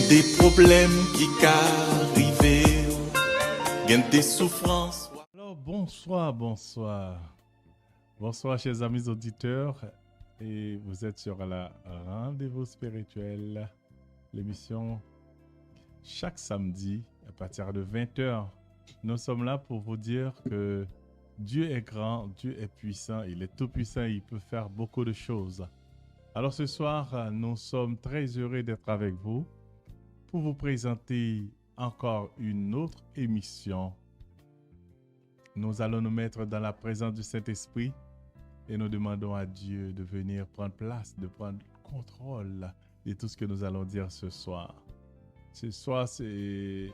des problèmes qui qu'arrivent, gain des souffrances. Alors bonsoir. Bonsoir chers amis auditeurs. Et vous êtes sur la Rendez-vous spirituel, l'émission chaque samedi à partir de 20h. Nous sommes là pour vous dire que Dieu est grand, Dieu est puissant, il est tout puissant, il peut faire beaucoup de choses. Alors ce soir, nous sommes très heureux d'être avec vous pour vous présenter encore une autre émission. Nous allons nous mettre dans la présence du Saint-Esprit et nous demandons à Dieu de venir prendre place, de prendre contrôle de tout ce que nous allons dire ce soir. Ce soir, c'est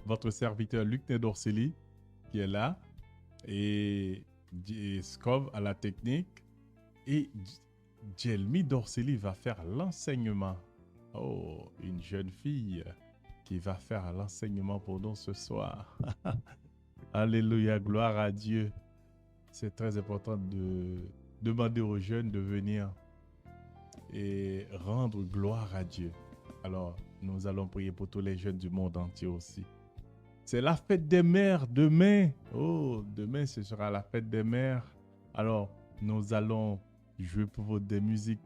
votre serviteur Luc Nedorseli qui est là et Scov à la technique et Jelmi Dorseli va faire l'enseignement. Oh, une jeune fille qui va faire l'enseignement pour nous ce soir. Alléluia, gloire à Dieu. C'est très important de demander aux jeunes de venir et rendre gloire à Dieu. Alors, nous allons prier pour tous les jeunes du monde entier aussi. C'est la fête des mères demain. Oh, demain, ce sera la fête des mères. Alors, nous allons jouer pour vous des musiques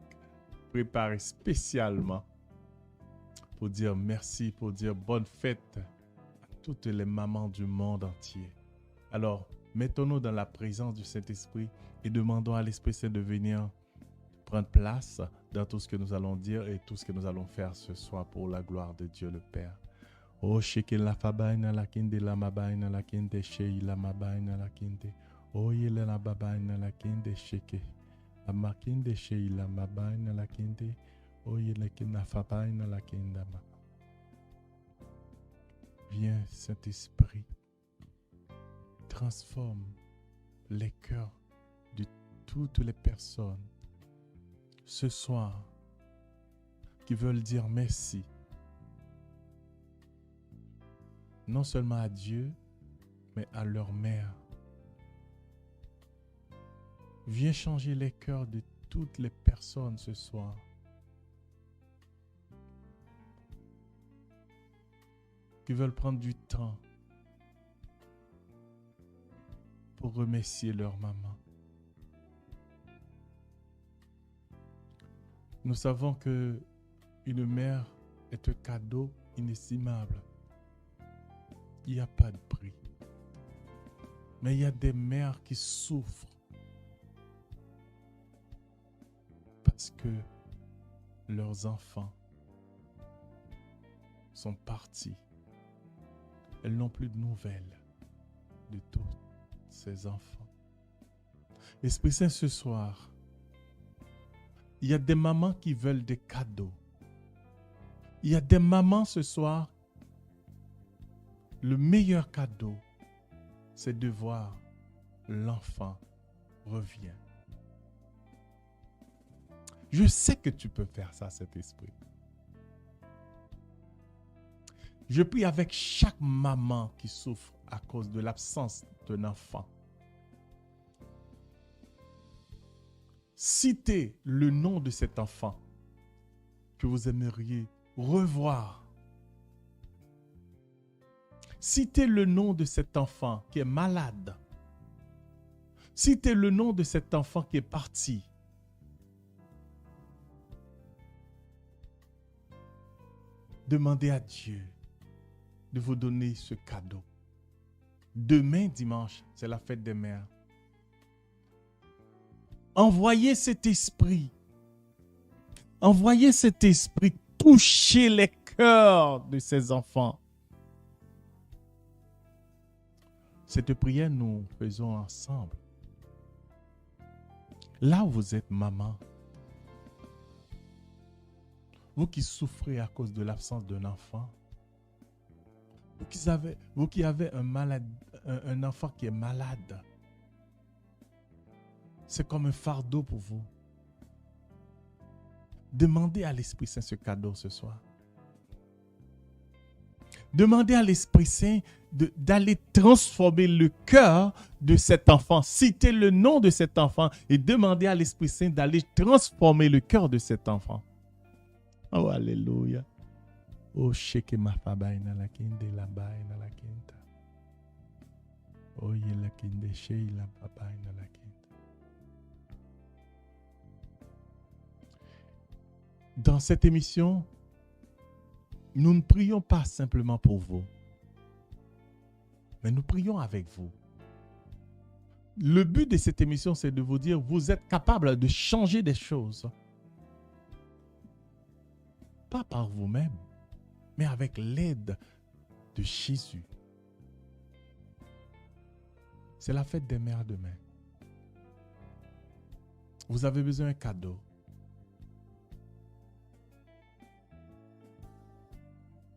préparées spécialement pour dire merci, pour dire bonne fête à toutes les mamans du monde entier. Alors, mettons-nous dans la présence du Saint-Esprit et demandons à l'Esprit Saint de venir prendre place dans tout ce que nous allons dire et tout ce que nous allons faire ce soir pour la gloire de Dieu le Père. Oh, sheke la fabaina la kinde la mabaina la kinde shei la mabaina la kinde. Oh, yele la babaina la kinde sheke. La makinde shei la mabaina la kinde. Oh, yele kina fabaina la kinde ma. Viens, Saint-Esprit, transforme les cœurs de toutes les personnes ce soir qui veulent dire merci. Non seulement à Dieu, mais à leur mère. Viens changer les cœurs de toutes les personnes ce soir. Qui veulent prendre du temps pour remercier leur maman. Nous savons que une mère est un cadeau inestimable. Il n'y a pas de prix. Mais il y a des mères qui souffrent parce que leurs enfants sont partis. Elles n'ont plus de nouvelles de tous ces enfants. Esprit Saint, ce soir, il y a des mamans qui veulent des cadeaux. Il y a des mamans ce soir. Le meilleur cadeau, c'est de voir l'enfant revient. Je sais que tu peux faire ça, cet esprit. Je prie avec chaque maman qui souffre à cause de l'absence d'un enfant. Citez le nom de cet enfant que vous aimeriez revoir. Citez le nom de cet enfant qui est malade. Citez le nom de cet enfant qui est parti. Demandez à Dieu de vous donner ce cadeau. Demain, dimanche, c'est la fête des mères. Envoyez cet esprit. Envoyez cet esprit toucher les cœurs de ces enfants. Cette prière, nous faisons ensemble. Là où vous êtes, maman, vous qui souffrez à cause de l'absence d'un enfant, vous qui avez un enfant qui est malade, c'est comme un fardeau pour vous. Demandez à l'Esprit Saint ce cadeau ce soir. Demandez à l'Esprit Saint d'aller transformer le cœur de cet enfant. Citez le nom de cet enfant et demandez à l'Esprit Saint d'aller transformer le cœur de cet enfant. Oh, alléluia. Oh, sheke ma fabai na la kinde la bai na la kinta. Oh, ye la kinde shei la babai na la kinta. Dans cette émission, nous ne prions pas simplement pour vous, mais nous prions avec vous. Le but de cette émission, c'est de vous dire, vous êtes capable de changer des choses. Pas par vous-même, mais avec l'aide de Jésus. C'est la fête des mères demain. Vous avez besoin d'un cadeau.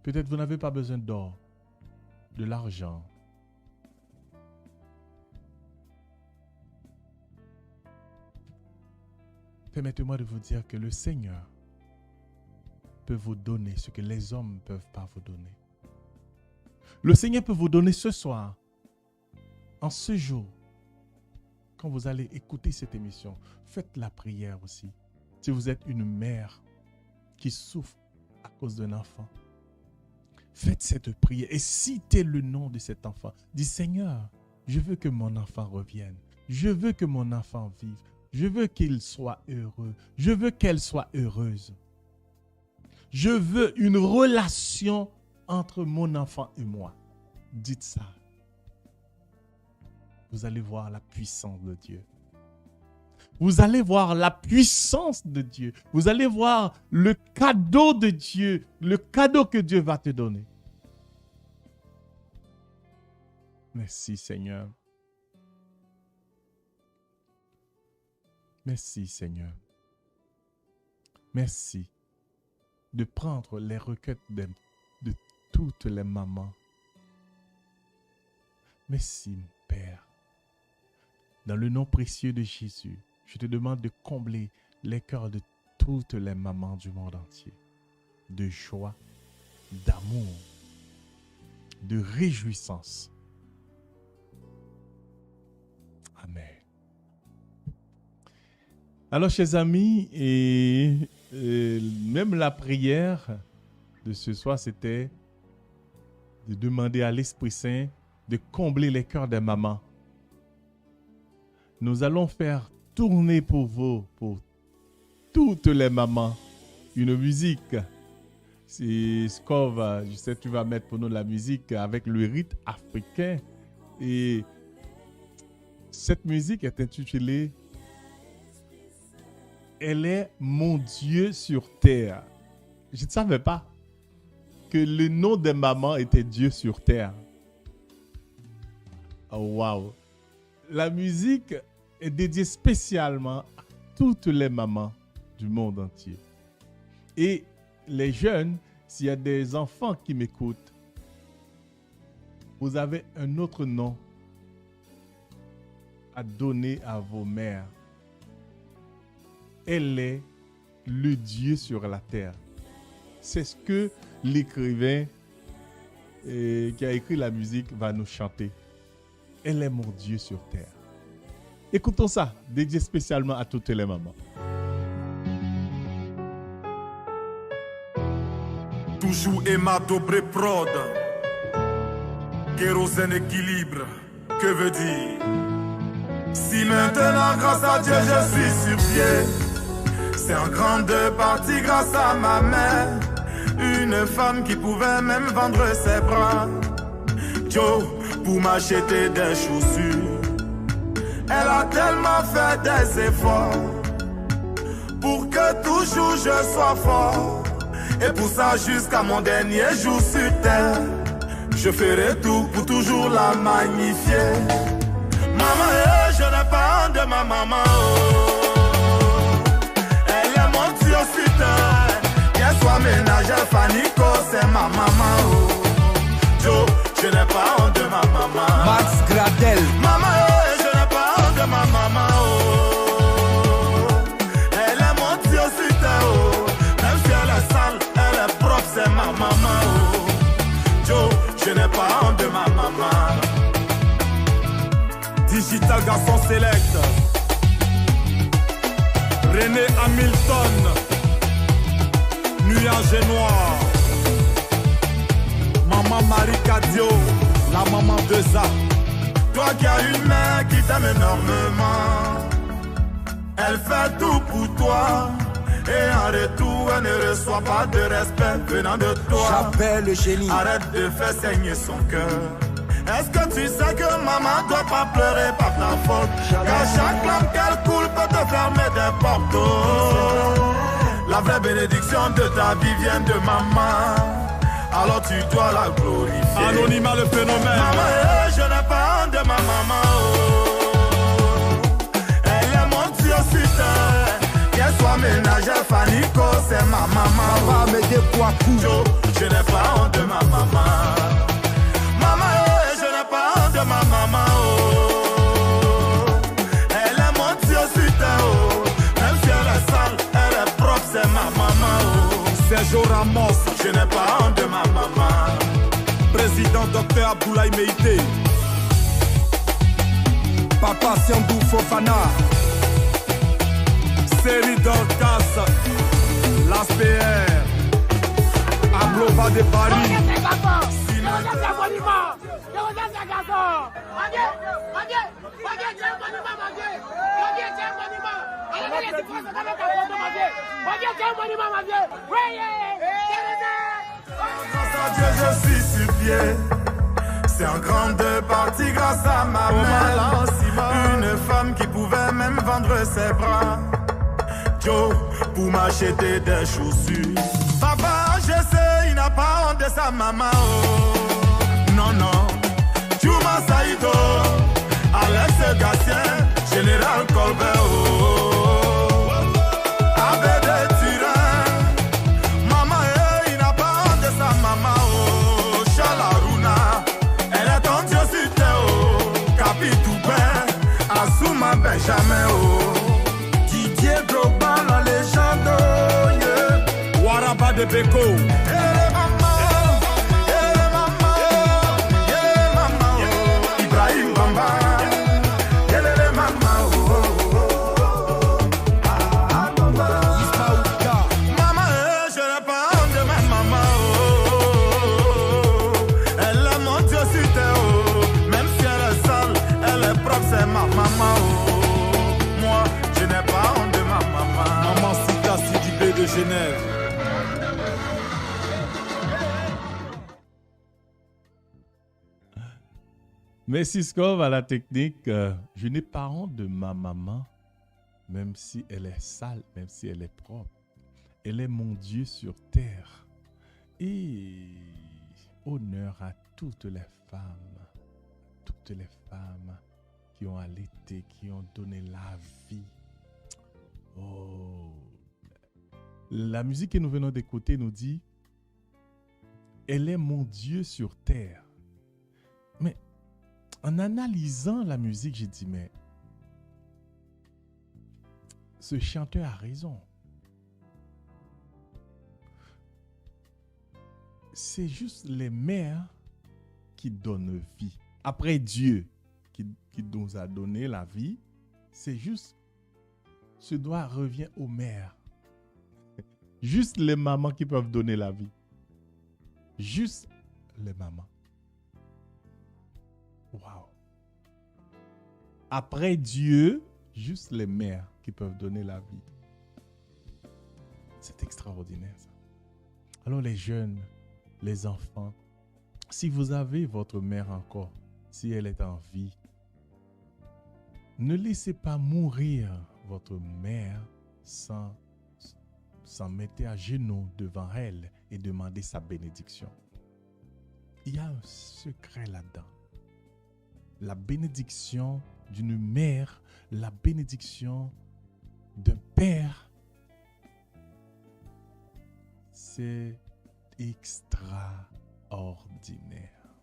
Peut-être vous n'avez pas besoin d'or, de l'argent. Permettez-moi de vous dire que le Seigneur peut vous donner ce que les hommes ne peuvent pas vous donner. Le Seigneur peut vous donner ce soir, en ce jour, quand vous allez écouter cette émission, faites la prière aussi. Si vous êtes une mère qui souffre à cause d'un enfant, faites cette prière et citez le nom de cet enfant. Dis, Seigneur, je veux que mon enfant revienne. Je veux que mon enfant vive. Je veux qu'il soit heureux. Je veux qu'elle soit heureuse. Je veux une relation entre mon enfant et moi. Dites ça. Vous allez voir la puissance de Dieu. Vous allez voir la puissance de Dieu. Vous allez voir le cadeau de Dieu, le cadeau que Dieu va te donner. Merci Seigneur. Merci Seigneur. Merci de prendre les requêtes de toutes les mamans. Merci Père. Dans le nom précieux de Jésus, je te demande de combler les cœurs de toutes les mamans du monde entier. De joie, d'amour, de réjouissance. Amen. Alors, chers amis, et même la prière de ce soir, c'était de demander à l'Esprit Saint de combler les cœurs des mamans. Nous allons faire tourner pour vous, pour toutes les mamans, une musique. C'est Scov, je sais que tu vas mettre pour nous la musique avec le rythme africain. Et cette musique est intitulée « Elle est mon Dieu sur terre ». Je ne savais pas que le nom des mamans était Dieu sur terre. Oh, wow! La musique est dédiée spécialement à toutes les mamans du monde entier. Et les jeunes, s'il y a des enfants qui m'écoutent, vous avez un autre nom à donner à vos mères. Elle est le Dieu sur la terre. C'est ce que l'écrivain qui a écrit la musique va nous chanter. Elle est mon Dieu sur terre. Écoutons ça, dédié spécialement à toutes les mamans. Toujours Emma Dobré Prod. Kérosène équilibre. Que veut dire? Si maintenant, grâce à Dieu, je suis sur pied, c'est en grande partie grâce à ma mère. Une femme qui pouvait même vendre ses bras. Joe, pour m'acheter des chaussures. Elle a tellement fait des efforts pour que toujours je sois fort. Et pour ça, jusqu'à mon dernier jour sur terre, je ferai tout pour toujours la magnifier. Maman, je n'ai pas honte de ma maman. Oh. Elle est mon Dieu sur terre. Qu'elle soit ménagère, Fanico, c'est ma maman. Oh. Joe, je n'ai pas honte de ma maman. Max Gradel. Maman, je n'ai pas honte de ma maman. Oh. Elle est mon Dieu sur terre. Oh. Même si elle est sale, elle est propre, c'est ma maman. Oh. Joe, je n'ai pas honte de ma maman. Digital garçon select. René Hamilton. Nuage noir. Maman Marie Cadio, la maman de ça. Toi qui as une mère qui t'aime énormément, elle fait tout pour toi. Et en retour, elle ne reçoit pas de respect venant de toi. J'appelle le génie. Arrête de faire saigner son cœur. Est-ce que tu sais que maman doit pas pleurer par ta faute? Car chaque larme qu'elle coule peut te fermer des portes. La vraie bénédiction de ta vie vient de maman. Alors tu dois la glorifier. Anonymat le phénomène. Maman, je n'ai pas honte de ma maman. Elle est mon Dieu sur terre. Qu'elle soit ménagère, Fanico, c'est ma maman. Papa me dépoitou. Je n'ai pas honte de ma maman. Maman, je n'ai pas honte de ma maman. Elle est mon Dieu sur terre. Même si elle est sale, elle est propre, c'est ma maman. Sergio Ramos. Je n'ai pas honte de ma maman. Président Dr Aboulaye Meïté. Papa Siandou Fofana. Série Dorcas. L'ASPR. Ablova de Paris. Grâce à Dieu, je suis sur pied. C'est en grande partie grâce à ma mère. Une femme qui pouvait même vendre ses bras. Joe, pour m'acheter des chaussures. Papa, je sais, il n'a pas honte de sa maman. Oh. Non, non. Juma Saïdo, Alex Gatien, Général Colbert. Oh. Avec des tyrans. Maman, il n'a pas honte de sa maman. Oh. Chalaruna, elle est ton Dieu sur terre. Oh. Capitoubin, Assouma Benjamin. Oh. Didier Drogba, la légende. Yeah. Waraba de Beko. Genève. Merci Skov à la technique. Je n'ai pas honte de ma maman, même si elle est sale, même si elle est propre. Elle est mon Dieu sur terre. Et honneur à toutes les femmes qui ont allaité, qui ont donné la vie. Oh. La musique que nous venons d'écouter nous dit « Elle est mon Dieu sur terre ». Mais en analysant la musique, j'ai dit « Mais ce chanteur a raison. C'est juste les mères qui donnent vie. Après Dieu qui nous a donné la vie, c'est juste ce droit revient aux mères. Juste les mamans qui peuvent donner la vie. Juste les mamans. Waouh. Après Dieu, juste les mères qui peuvent donner la vie. C'est extraordinaire ça. Alors les jeunes, les enfants, si vous avez votre mère encore, si elle est en vie, ne laissez pas mourir votre mère sans mettre à genoux devant elle et demander sa bénédiction. Il y a un secret là-dedans. La bénédiction d'une mère, la bénédiction d'un père, c'est extraordinaire.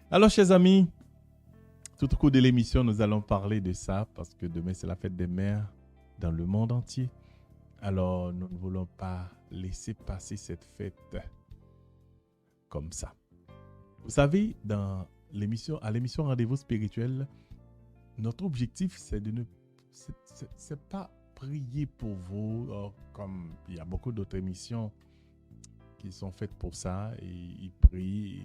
Alors, chers amis, tout au cours de l'émission, nous allons parler de ça parce que demain, c'est la fête des mères dans le monde entier. Alors, nous ne voulons pas laisser passer cette fête comme ça. Vous savez, à l'émission Rendez-vous spirituel, notre objectif, c'est pas prier pour vous, comme il y a beaucoup d'autres émissions qui sont faites pour ça et ils prient.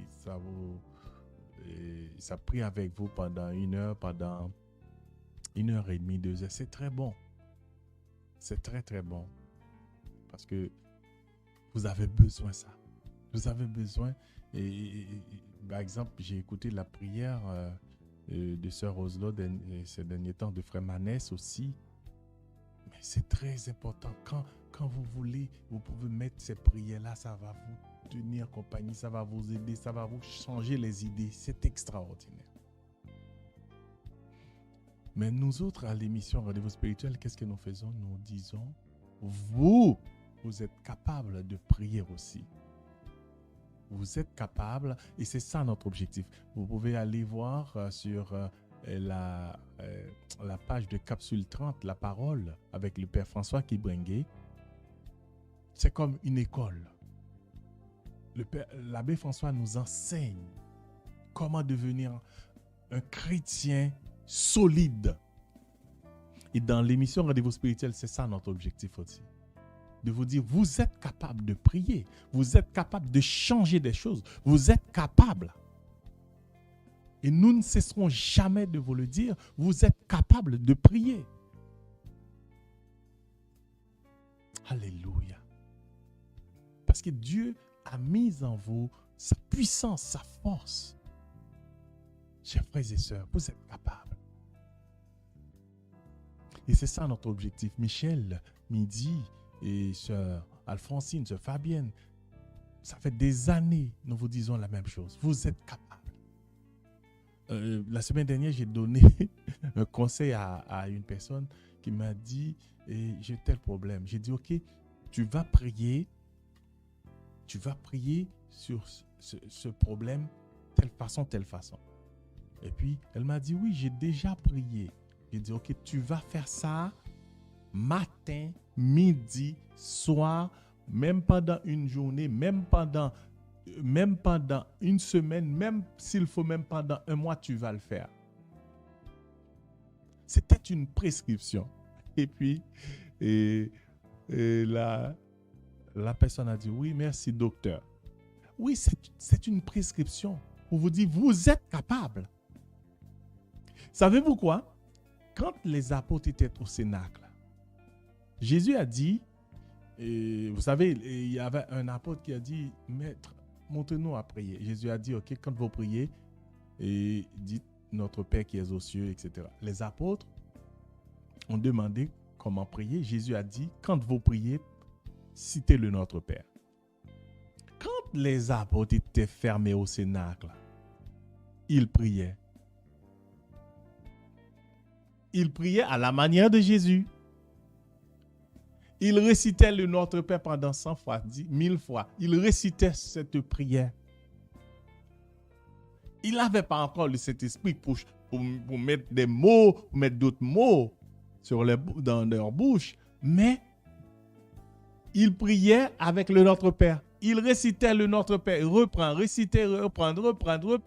Ça prie avec vous pendant 1 heure, pendant 1h30, 2 heures. C'est très bon. C'est très, très bon. Parce que vous avez besoin de ça. Vous avez besoin. Et par exemple, j'ai écouté la prière de Sœur Oslo ces derniers temps, de Frère Manès aussi. Mais c'est très important. Quand vous voulez, vous pouvez mettre ces prières-là, ça va vous tenir compagnie, ça va vous aider, ça va vous changer les idées. C'est extraordinaire. Mais nous autres, à l'émission Rendez-vous spirituel, qu'est-ce que nous faisons? Nous disons, vous êtes capables de prier aussi. Vous êtes capables, et c'est ça notre objectif. Vous pouvez aller voir sur la page de Capsule 30, la parole, avec le Père François Kibrengue. C'est comme une école. L'abbé François nous enseigne comment devenir un chrétien solide. Et dans l'émission Rendez-vous spirituel, c'est ça notre objectif aussi. De vous dire, vous êtes capable de prier. Vous êtes capable de changer des choses. Vous êtes capable. Et nous ne cesserons jamais de vous le dire. Vous êtes capable de prier. Alléluia. Parce que Dieu a mis en vous sa puissance, sa force. Chers frères et sœurs, vous êtes capables. Et c'est ça notre objectif. Michel, Midi et sœur Alphonsine, sœur Fabienne, ça fait des années que nous vous disons la même chose. Vous êtes capables. La semaine dernière, j'ai donné un conseil à une personne qui m'a dit, j'ai tel problème. J'ai dit, ok, tu vas prier sur ce problème, telle façon. Et puis, elle m'a dit, oui, j'ai déjà prié. J'ai dit, ok, tu vas faire ça matin, midi, soir, même pendant une journée, même pendant une semaine, même s'il faut, même pendant 1 mois, tu vas le faire. C'était une prescription. Et puis, la personne a dit, oui, merci docteur. Oui, c'est une prescription pour vous dire, vous êtes capable. Savez-vous quoi? Quand les apôtres étaient au Cénacle, Jésus a dit, vous savez, il y avait un apôtre qui a dit, Maître, montre-nous à prier. Jésus a dit, ok, quand vous priez, dites notre Père qui est aux cieux, etc. Les apôtres ont demandé comment prier. Jésus a dit, quand vous priez, citez le Notre Père. Quand les apôtres étaient fermés au Cénacle, ils priaient. Ils priaient à la manière de Jésus. Ils récitaient le Notre Père pendant 100 fois, 1000 fois. Ils récitaient cette prière. Ils n'avaient pas encore le Saint-Esprit pour mettre des mots, pour mettre d'autres mots dans leur bouche. Mais ils priaient avec le Notre Père. Ils récitaient le Notre Père. Réciter, reprendre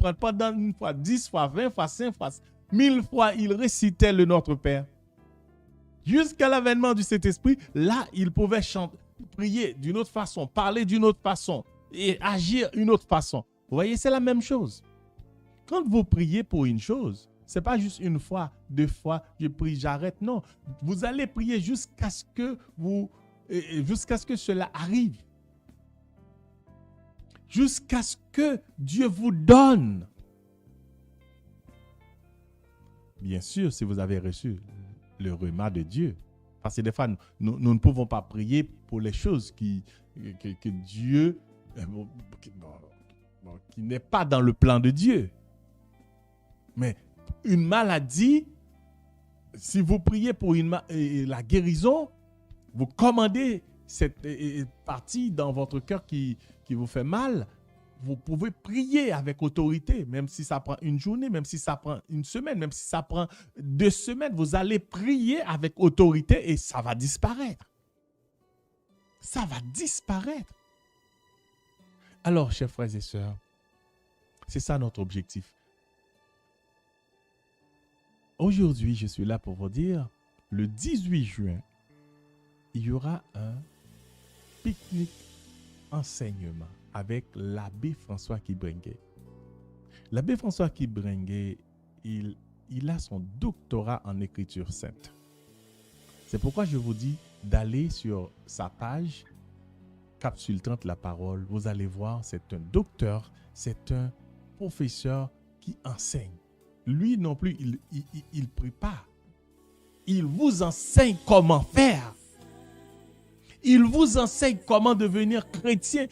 pendant 1 fois, 10 fois, 20 fois, 5 fois, 1000 fois. Ils récitaient le Notre Père. Jusqu'à l'avènement du Saint-Esprit, là, ils pouvaient prier d'une autre façon, parler d'une autre façon et agir d'une autre façon. Vous voyez, c'est la même chose. Quand vous priez pour une chose, ce n'est pas juste 1 fois, 2 fois, je prie, j'arrête. Non, vous allez prier jusqu'à ce que cela arrive. Jusqu'à ce que Dieu vous donne. Bien sûr, si vous avez reçu le rhéma de Dieu. Parce que des fois, nous ne pouvons pas prier pour les choses que Dieu, qui n'est pas dans le plan de Dieu. Mais une maladie, si vous priez pour la guérison, vous commandez cette partie dans votre cœur qui vous fait mal, vous pouvez prier avec autorité, même si ça prend 1 journée, même si ça prend 1 semaine, même si ça prend 2 semaines, vous allez prier avec autorité et ça va disparaître. Ça va disparaître. Alors, chers frères et sœurs, c'est ça notre objectif. Aujourd'hui, je suis là pour vous dire, le 18 juin, il y aura un pique-nique enseignement avec l'abbé François Kibrengue. L'abbé François Kibrengue, il a son doctorat en écriture sainte. C'est pourquoi je vous dis d'aller sur sa page Capsule 30 la parole. Vous allez voir, c'est un docteur, c'est un professeur qui enseigne. Lui non plus, il prie pas. Il vous enseigne comment faire. Il vous enseigne comment devenir chrétien.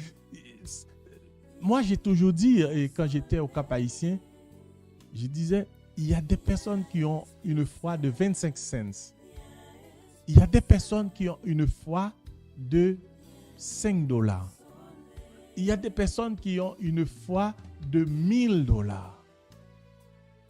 Moi, j'ai toujours dit, quand j'étais au Cap Haïtien, je disais, il y a des personnes qui ont une foi de 25 cents. Il y a des personnes qui ont une foi de $5. Il y a des personnes qui ont une foi de $1000.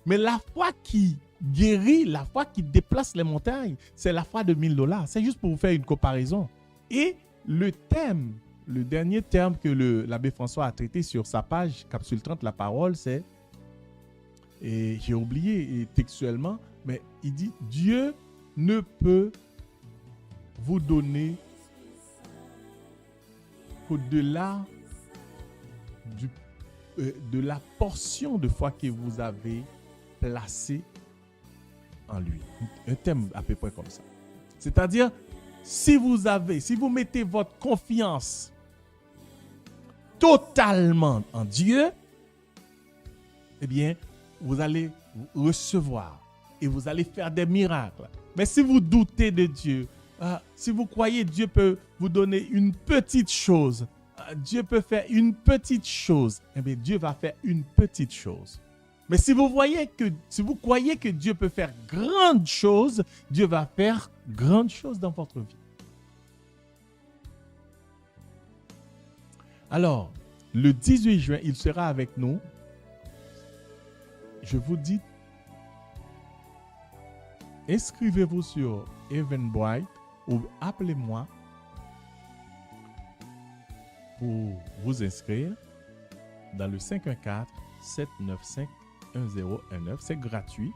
Mais la foi qui guérit, la foi qui déplace les montagnes, c'est la foi de $1000. C'est juste pour vous faire une comparaison. Et le thème, le dernier terme que l'abbé François a traité sur sa page Capsule 30 la parole, c'est, et j'ai oublié textuellement, mais il dit Dieu ne peut vous donner qu'au-delà de la portion de foi que vous avez placée en lui. Un thème à peu près comme ça. C'est-à-dire, si vous mettez votre confiance totalement en Dieu, eh bien, vous allez recevoir et vous allez faire des miracles. Mais si vous doutez de Dieu, si vous croyez Dieu peut vous donner une petite chose, Dieu peut faire une petite chose, eh bien, Dieu va faire une petite chose. Mais si vous croyez que Dieu peut faire grandes choses, Dieu va faire grandes choses dans votre vie. Alors, le 18 juin, il sera avec nous. Je vous dis, inscrivez-vous sur Eventbrite ou appelez-moi pour vous inscrire dans le 514-795-1019. C'est gratuit.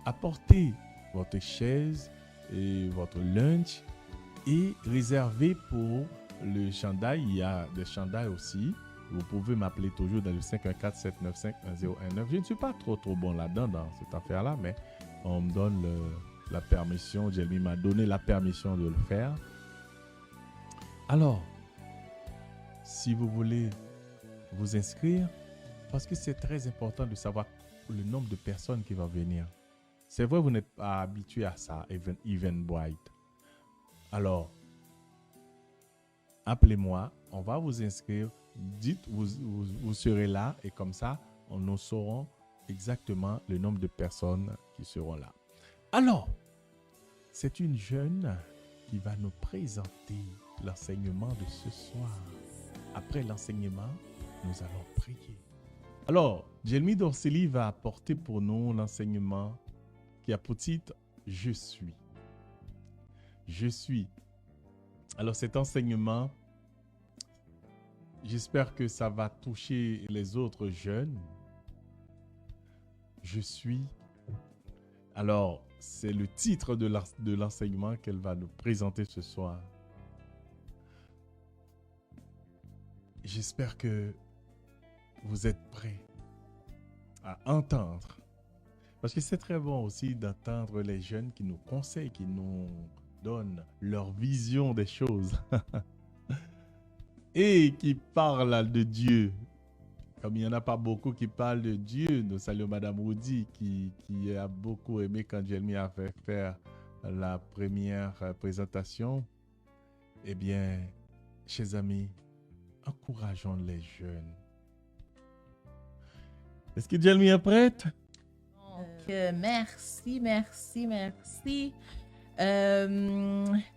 Apportez votre chaise et votre lunch et réservez pour le chandail. Il y a des chandails aussi. Vous pouvez m'appeler toujours dans le 514-795-1019. Je ne suis pas trop bon là-dedans dans cette affaire-là, mais on me donne la permission. Jelmy m'a donné la permission de le faire. Alors, si vous voulez vous inscrire, parce que c'est très important de savoir le nombre de personnes qui vont venir. C'est vrai, vous n'êtes pas habitué à ça, Eventbrite. Alors, appelez-moi, on va vous inscrire. Dites, vous serez là et comme ça, nous saurons exactement le nombre de personnes qui seront là. Alors, c'est une jeune qui va nous présenter l'enseignement de ce soir. Après l'enseignement, nous allons prier. Alors, Jelmy Dorceli va apporter pour nous l'enseignement qui a pour titre « Je suis ». Je suis. Alors, cet enseignement, j'espère que ça va toucher les autres jeunes. Je suis. Alors, c'est le titre de l'enseignement qu'elle va nous présenter ce soir. J'espère que vous êtes prêts à entendre. Parce que c'est très bon aussi d'entendre les jeunes qui nous conseillent, qui nous donnent leur vision des choses. Et qui parlent de Dieu. Comme il n'y en a pas beaucoup qui parlent de Dieu, nous saluons Madame Woody qui a beaucoup aimé quand Jelmy a fait faire la première présentation. Eh bien, chers amis, encourageons les jeunes. Est-ce que Jelmy est prête? Donc, merci.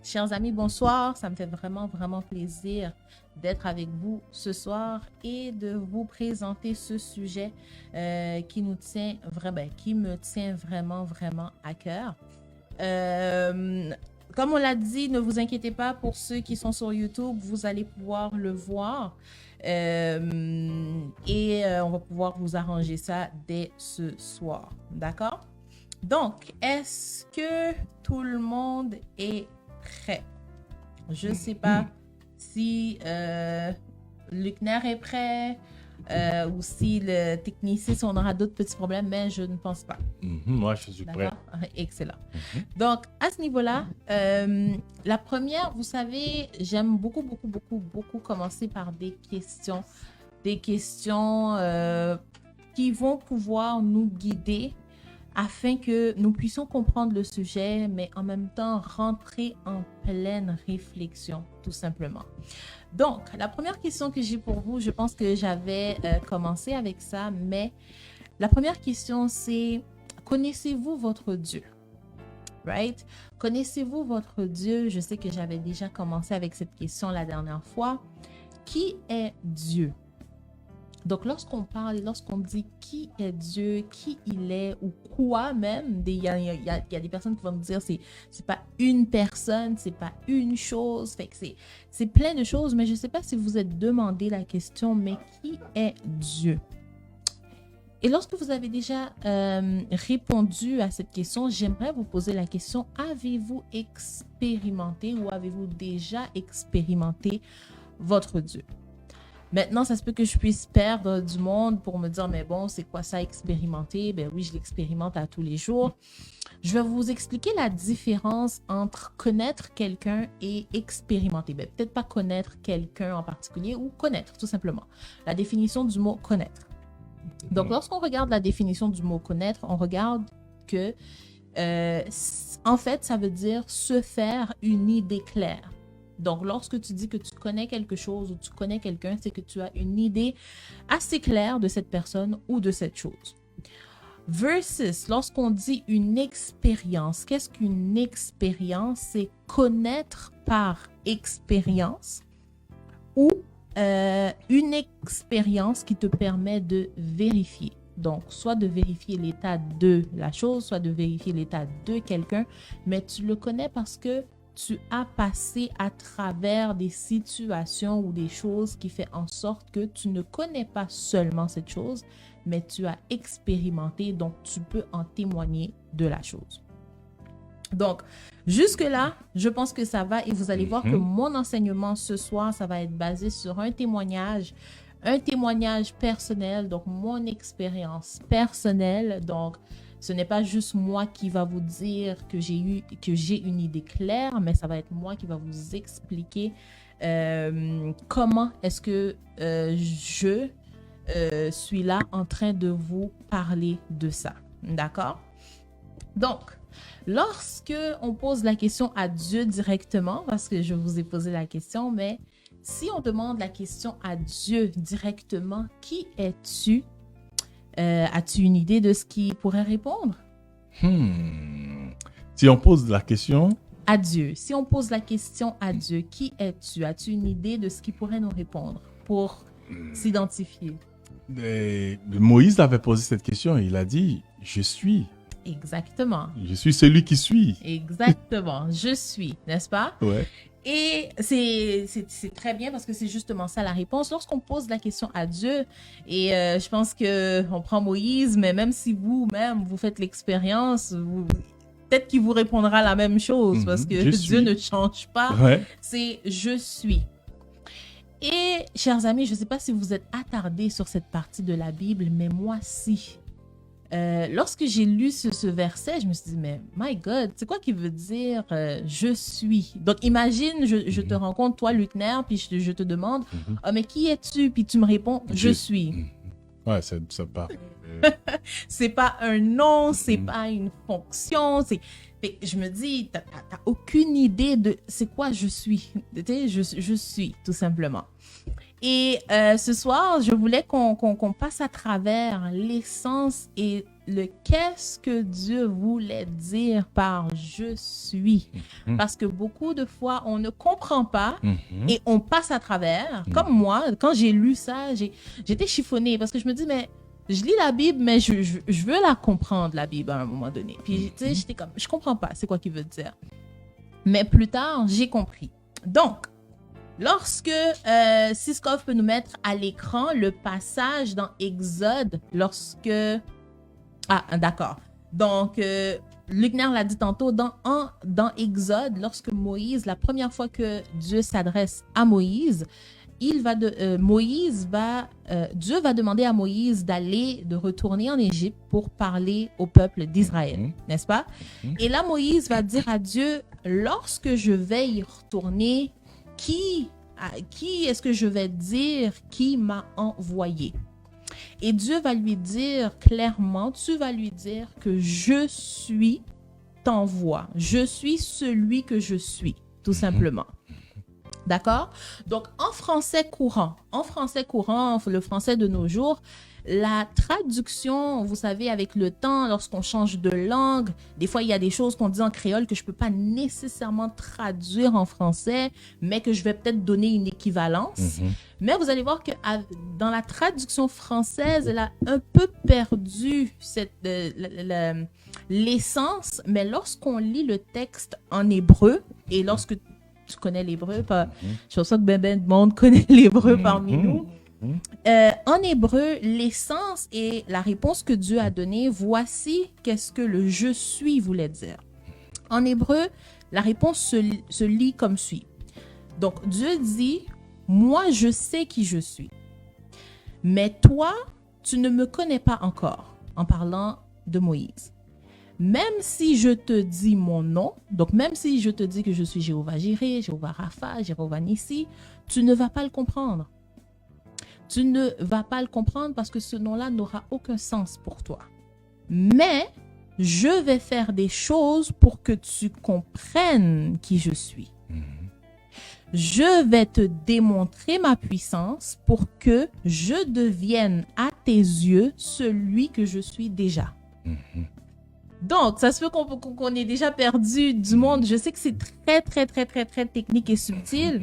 Chers amis, bonsoir. Ça me fait vraiment plaisir d'être avec vous ce soir et de vous présenter ce sujet qui me tient vraiment à cœur. Comme on l'a dit, ne vous inquiétez pas, pour ceux qui sont sur YouTube, vous allez pouvoir le voir et on va pouvoir vous arranger ça dès ce soir. D'accord? Donc, est-ce que tout le monde est prêt? Je ne sais pas si Luckner est prêt, ou si le technicien, si on aura d'autres petits problèmes, mais je ne pense pas. Moi, je suis prêt. D'accord? Excellent. Donc, à ce niveau-là, la première, vous savez, j'aime beaucoup commencer par des questions qui vont pouvoir nous guider afin que nous puissions comprendre le sujet, mais en même temps rentrer en pleine réflexion, tout simplement. Donc, la première question que j'ai pour vous, je pense que j'avais commencé avec ça, mais la première question, c'est: connaissez-vous votre Dieu? Right? Connaissez-vous votre Dieu? Je sais que j'avais déjà commencé avec cette question la dernière fois. Qui est Dieu? Donc, lorsqu'on parle et lorsqu'on dit qui est Dieu, qui il est ou quoi même, il y a des personnes qui vont me dire c'est pas une personne, c'est pas une chose, fait que c'est plein de choses, mais je sais pas si vous êtes demandé la question, mais qui est Dieu? Et lorsque vous avez déjà répondu à cette question, j'aimerais vous poser la question: avez-vous expérimenté ou avez-vous déjà expérimenté votre Dieu? Maintenant, ça se peut que je puisse perdre du monde pour me dire, mais bon, c'est quoi ça, expérimenter? Ben oui, je l'expérimente à tous les jours. Je vais vous expliquer la différence entre connaître quelqu'un et expérimenter. Ben, peut-être pas connaître quelqu'un en particulier, ou connaître, tout simplement. La définition du mot connaître. Donc, lorsqu'on regarde la définition du mot connaître, on regarde que, en fait, ça veut dire se faire une idée claire. Donc, lorsque tu dis que tu connais quelque chose ou tu connais quelqu'un, c'est que tu as une idée assez claire de cette personne ou de cette chose. Versus, lorsqu'on dit une expérience, qu'est-ce qu'une expérience? C'est connaître par expérience ou une expérience qui te permet de vérifier. Donc, soit de vérifier l'état de la chose, soit de vérifier l'état de quelqu'un, mais tu le connais parce que tu as passé à travers des situations ou des choses qui font en sorte que tu ne connais pas seulement cette chose, mais tu as expérimenté, donc tu peux en témoigner de la chose. Donc, jusque-là, je pense que ça va et vous allez voir que mon enseignement ce soir, ça va être basé sur un témoignage personnel, donc mon expérience personnelle. Donc, ce n'est pas juste moi qui va vous dire que j'ai une idée claire, mais ça va être moi qui va vous expliquer comment est-ce que je suis là en train de vous parler de ça. D'accord? Donc, lorsque on pose la question à Dieu directement, parce que je vous ai posé la question, mais si on demande la question à Dieu directement, qui es-tu? As-tu une idée de ce qu'il pourrait répondre? Si on pose la question à Dieu, si on pose la question à Dieu, qui es-tu? As-tu une idée de ce qu'il pourrait nous répondre pour s'identifier? Moïse avait posé cette question et il a dit, je suis. Exactement. Je suis celui qui suis. Exactement. Je suis, n'est-ce pas? Ouais. Et c'est très bien parce que c'est justement ça la réponse. Lorsqu'on pose la question à Dieu, et je pense qu'on prend Moïse, mais même si vous-même, vous faites l'expérience, peut-être qu'il vous répondra la même chose parce que Dieu ne change pas. Ouais. C'est « je suis ». Et, chers amis, je ne sais pas si vous êtes attardés sur cette partie de la Bible, mais moi, si. Lorsque j'ai lu ce verset, je me suis dit, mais my God, c'est quoi qui veut dire je suis? Donc, imagine, je te rencontre, toi, Luckner, puis je te demande, mais qui es-tu? Puis tu me réponds, je suis. Ouais, ça part. C'est pas un nom, c'est pas une fonction, je me dis, t'as aucune idée de c'est quoi je suis. Je suis, tout simplement. Et ce soir, je voulais qu'on passe à travers l'essence et le qu'est-ce que Dieu voulait dire par « je suis ». Parce que beaucoup de fois, on ne comprend pas et on passe à travers. Comme moi, quand j'ai lu ça, j'étais chiffonnée parce que je me dis, mais je lis la Bible, mais je veux la comprendre, la Bible, à un moment donné. Puis, tu sais, j'étais comme, je comprends pas, c'est quoi qu'il veut dire. Mais plus tard, j'ai compris. Donc, lorsque Siskov peut nous mettre à l'écran le passage dans Exode, lorsque... Ah, d'accord. Donc, Luckner l'a dit tantôt, dans Exode, lorsque Moïse, la première fois que Dieu s'adresse à Moïse, Dieu va demander à Moïse de retourner en Égypte pour parler au peuple d'Israël, n'est-ce pas? Et là, Moïse va dire à Dieu, lorsque je vais y retourner, qui est-ce que je vais dire qui m'a envoyé? Et Dieu va lui dire clairement, tu vas lui dire que je suis t'envoie. Je suis celui que je suis, tout simplement. D'accord? Donc, en français courant, le français de nos jours, la traduction, vous savez, avec le temps, lorsqu'on change de langue, des fois, il y a des choses qu'on dit en créole que je ne peux pas nécessairement traduire en français, mais que je vais peut-être donner une équivalence. Mais vous allez voir que dans la traduction française, elle a un peu perdu l'essence, mais lorsqu'on lit le texte en hébreu, et lorsque tu connais l'hébreu, je pense que ben de monde connaît l'hébreu parmi nous. En hébreu, l'essence et la réponse que Dieu a donnée, voici qu'est-ce que le « je suis » voulait dire. En hébreu, la réponse se lit comme suit. Donc, Dieu dit, moi, je sais qui je suis. Mais toi, tu ne me connais pas encore, en parlant de Moïse. Même si je te dis mon nom, donc même si je te dis que je suis Jéhovah Jireh, Jéhovah Rapha, Jéhovah Nissi, tu ne vas pas le comprendre. Tu ne vas pas le comprendre parce que ce nom-là n'aura aucun sens pour toi. Mais je vais faire des choses pour que tu comprennes qui je suis. Je vais te démontrer ma puissance pour que je devienne à tes yeux celui que je suis déjà. Donc, ça se peut qu'on ait déjà perdu du monde. Je sais que c'est très, très, très, très, très technique et subtil,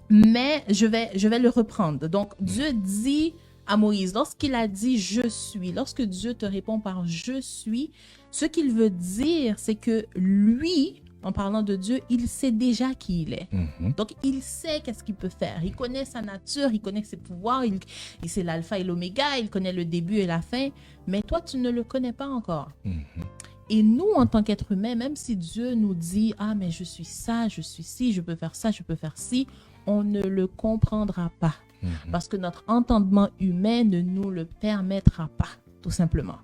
mais je vais le reprendre. Donc, Dieu dit à Moïse, lorsqu'il a dit « je suis », lorsque Dieu te répond par « je suis », ce qu'il veut dire, c'est que lui, en parlant de Dieu, il sait déjà qui il est. Donc, il sait qu'est-ce qu'il peut faire. Il connaît sa nature, il connaît ses pouvoirs, il sait l'alpha et l'oméga, il connaît le début et la fin. Mais toi, tu ne le connais pas encore. Et nous, en tant qu'êtres humains, même si Dieu nous dit « Ah, mais je suis ça, je suis ci, je peux faire ça, je peux faire ci », on ne le comprendra pas. Parce que notre entendement humain ne nous le permettra pas, tout simplement.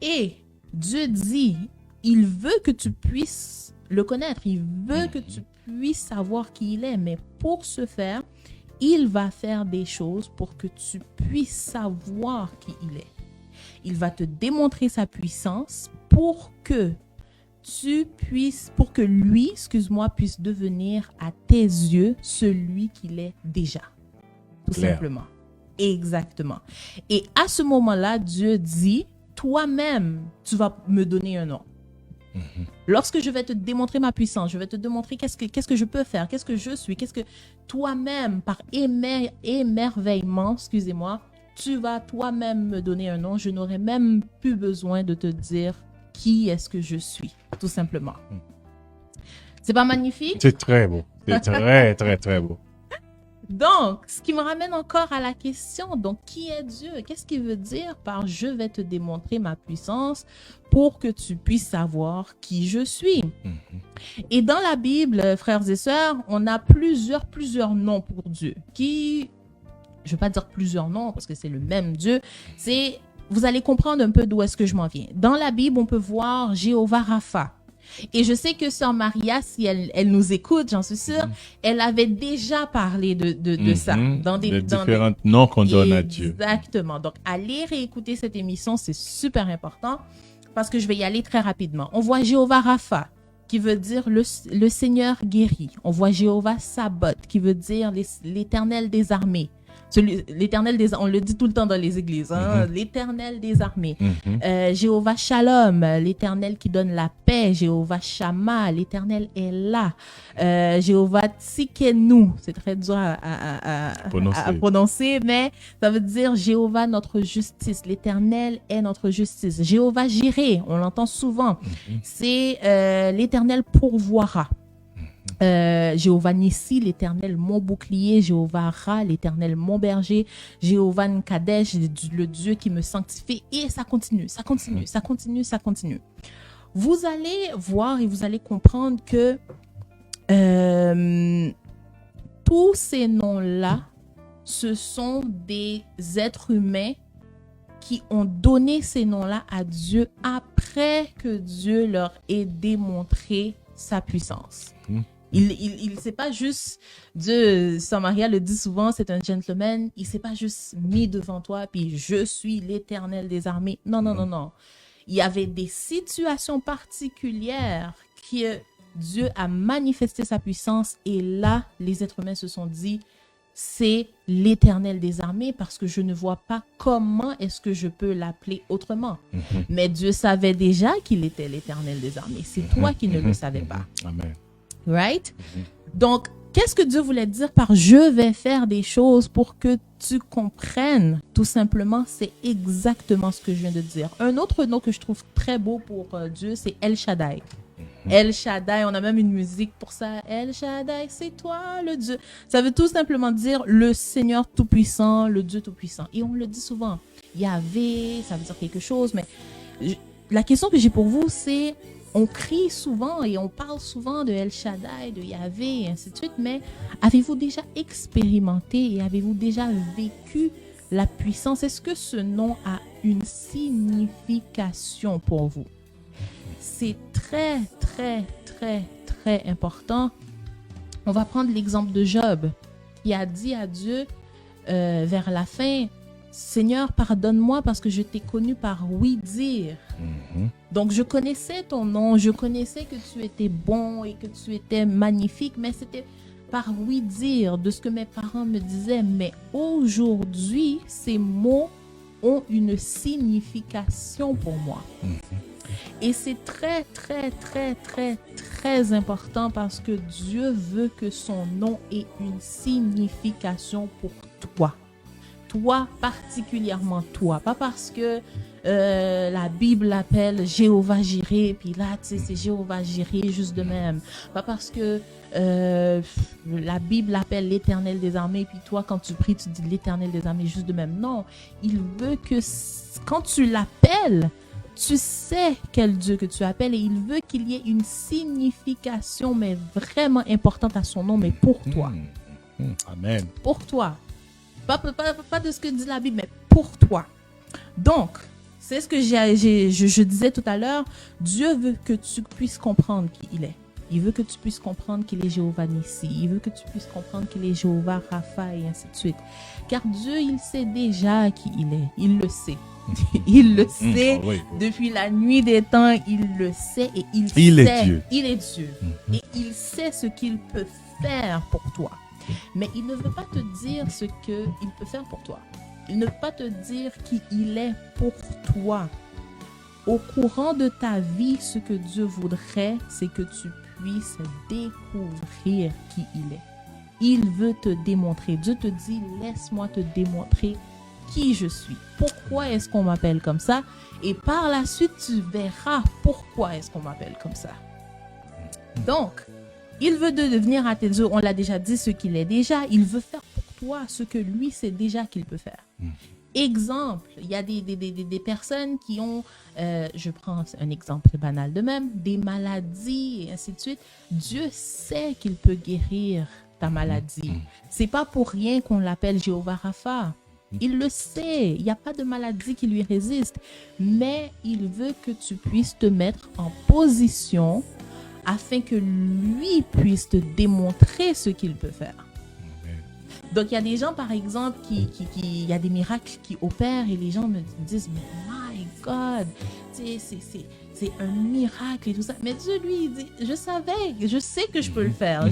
Et Dieu dit, il veut que tu puisses le connaître, il veut que tu puisses savoir qui il est, mais pour ce faire, il va faire des choses pour que tu puisses savoir qui il est. Il va te démontrer sa puissance pour que lui, puisse devenir à tes yeux celui qu'il est déjà. Tout simplement. Exactement. Et à ce moment-là, Dieu dit, toi-même, tu vas me donner un nom. Lorsque je vais te démontrer ma puissance, je vais te démontrer qu'est-ce que je peux faire, qu'est-ce que je suis, qu'est-ce que toi-même, par émerveillement, tu vas toi-même me donner un nom. Je n'aurai même plus besoin de te dire qui est-ce que je suis, tout simplement. C'est pas magnifique? C'est très beau. C'est très, très, très beau. Donc, ce qui me ramène encore à la question, donc, qui est Dieu? Qu'est-ce qu'il veut dire par « je vais te démontrer ma puissance pour que tu puisses savoir qui je suis ». Et dans la Bible, frères et sœurs, on a plusieurs noms pour Dieu. Je ne vais pas dire plusieurs noms parce que c'est le même Dieu. Vous allez comprendre un peu d'où est-ce que je m'en viens. Dans la Bible, on peut voir Jéhovah Rapha. Et je sais que sœur Maria, si elle nous écoute, j'en suis sûre, elle avait déjà parlé de ça. Dans des différents noms qu'on donne à Dieu. Exactement. Donc, allez réécouter cette émission, c'est super important parce que je vais y aller très rapidement. On voit Jéhovah Rapha, qui veut dire le Seigneur guérit. On voit Jéhovah Sabaoth, qui veut dire l'Éternel des armées. On le dit tout le temps dans les églises, l'Éternel des armées. Jéhovah Shalom, l'Éternel qui donne la paix. Jéhovah Shammah, l'Éternel est là. Jéhovah Tsidkenu, c'est très dur à prononcer, mais ça veut dire Jéhovah notre justice. L'Éternel est notre justice. Jéhovah Jireh, on l'entend souvent, c'est l'Éternel pourvoira. Jéhovah Nissi, l'Éternel mon bouclier. Jéhovah Ra, l'Éternel mon berger. Jéhovah Nkadesh, le Dieu qui me sanctifie. Et ça continue. Vous allez voir et vous allez comprendre que tous ces noms-là, ce sont des êtres humains qui ont donné ces noms-là à Dieu après que Dieu leur ait démontré sa puissance. Il c'est pas juste Dieu, Samaria le dit souvent, c'est un gentleman, il s'est pas juste mis devant toi puis je suis l'Éternel des armées. Non, non, non, non. Il y avait des situations particulières que Dieu a manifesté sa puissance et là, les êtres humains se sont dit, c'est l'Éternel des armées parce que je ne vois pas comment est-ce que je peux l'appeler autrement. Mais Dieu savait déjà qu'il était l'Éternel des armées. C'est toi qui ne le savais pas. Amen. Right? Donc, qu'est-ce que Dieu voulait dire par « je vais faire des choses pour que tu comprennes » tout simplement, c'est exactement ce que je viens de dire. Un autre nom que je trouve très beau pour Dieu, c'est El Shaddai. El Shaddai, on a même une musique pour ça. El Shaddai, c'est toi le Dieu. Ça veut tout simplement dire le Seigneur Tout-Puissant, le Dieu Tout-Puissant. Et on le dit souvent. Yahvé, ça veut dire quelque chose, mais la question que j'ai pour vous, c'est on crie souvent et on parle souvent de El Shaddai, de Yahvé, et ainsi de suite, mais avez-vous déjà expérimenté et avez-vous déjà vécu la puissance? Est-ce que ce nom a une signification pour vous? C'est très, très, très, très important. On va prendre l'exemple de Job, qui a dit à Dieu vers la fin, Seigneur, pardonne-moi parce que je t'ai connu par oui-dire. Donc, je connaissais ton nom, je connaissais que tu étais bon et que tu étais magnifique, mais c'était par oui-dire de ce que mes parents me disaient. Mais aujourd'hui, ces mots ont une signification pour moi. Et c'est très, très, très, très, très important parce que Dieu veut que son nom ait une signification pour toi. Toi, particulièrement toi. Pas parce que la Bible l'appelle Jéhovah Jireh, puis là, tu sais, c'est Jéhovah Jireh juste de même. Pas parce que la Bible l'appelle l'Éternel des armées, puis toi, quand tu pries, tu dis l'Éternel des armées juste de même. Non, il veut que quand tu l'appelles, tu sais quel Dieu que tu appelles et il veut qu'il y ait une signification, mais vraiment importante à son nom, mais pour toi. Amen. Pour toi. Pas de ce que dit la Bible, mais pour toi. Donc, c'est ce que je disais tout à l'heure. Dieu veut que tu puisses comprendre qui il est. Il veut que tu puisses comprendre qu'il est Jéhovah Nissi. Il veut que tu puisses comprendre qu'il est Jéhovah Rapha et ainsi de suite. Car Dieu, il sait déjà qui il est. Il le sait. Il le sait depuis la nuit des temps. Il le sait et il sait. Dieu. Il est Dieu. Et il sait ce qu'il peut faire pour toi. Mais il ne veut pas te dire ce qu'il peut faire pour toi. Il ne veut pas te dire qui il est pour toi. Au courant de ta vie, ce que Dieu voudrait, c'est que tu puisses découvrir qui il est. Il veut te démontrer. Dieu te dit, laisse-moi te démontrer qui je suis. Pourquoi est-ce qu'on m'appelle comme ça? Et par la suite, tu verras pourquoi est-ce qu'on m'appelle comme ça. Donc, il veut devenir à tes yeux, on l'a déjà dit, ce qu'il est déjà. Il veut faire pour toi ce que lui sait déjà qu'il peut faire. Exemple, il y a des personnes qui ont, je prends un exemple banal de même, des maladies et ainsi de suite. Dieu sait qu'il peut guérir ta maladie. C'est pas pour rien qu'on l'appelle Jéhovah Rapha. Il le sait, il n'y a pas de maladie qui lui résiste. Mais il veut que tu puisses te mettre en position afin que lui puisse te démontrer ce qu'il peut faire. Donc, il y a des gens, par exemple, il y a des miracles qui opèrent et les gens me disent, mais my God, c'est un miracle et tout ça. Mais Dieu, lui, il dit, je sais que je peux le faire.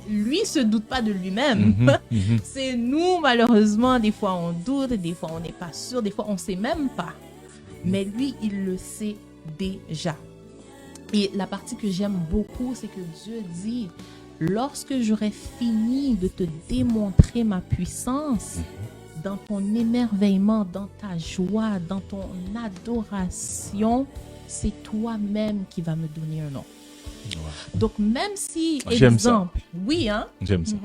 Lui se doute pas de lui-même. C'est nous, malheureusement, des fois on doute, des fois on n'est pas sûr, des fois on sait même pas. Mais lui, il le sait déjà. Et la partie que j'aime beaucoup, c'est que Dieu dit, lorsque j'aurai fini de te démontrer ma puissance, dans ton émerveillement, dans ta joie, dans ton adoration, c'est toi-même qui vas me donner un nom. Donc, même si, exemple, oui, hein? J'aime ça.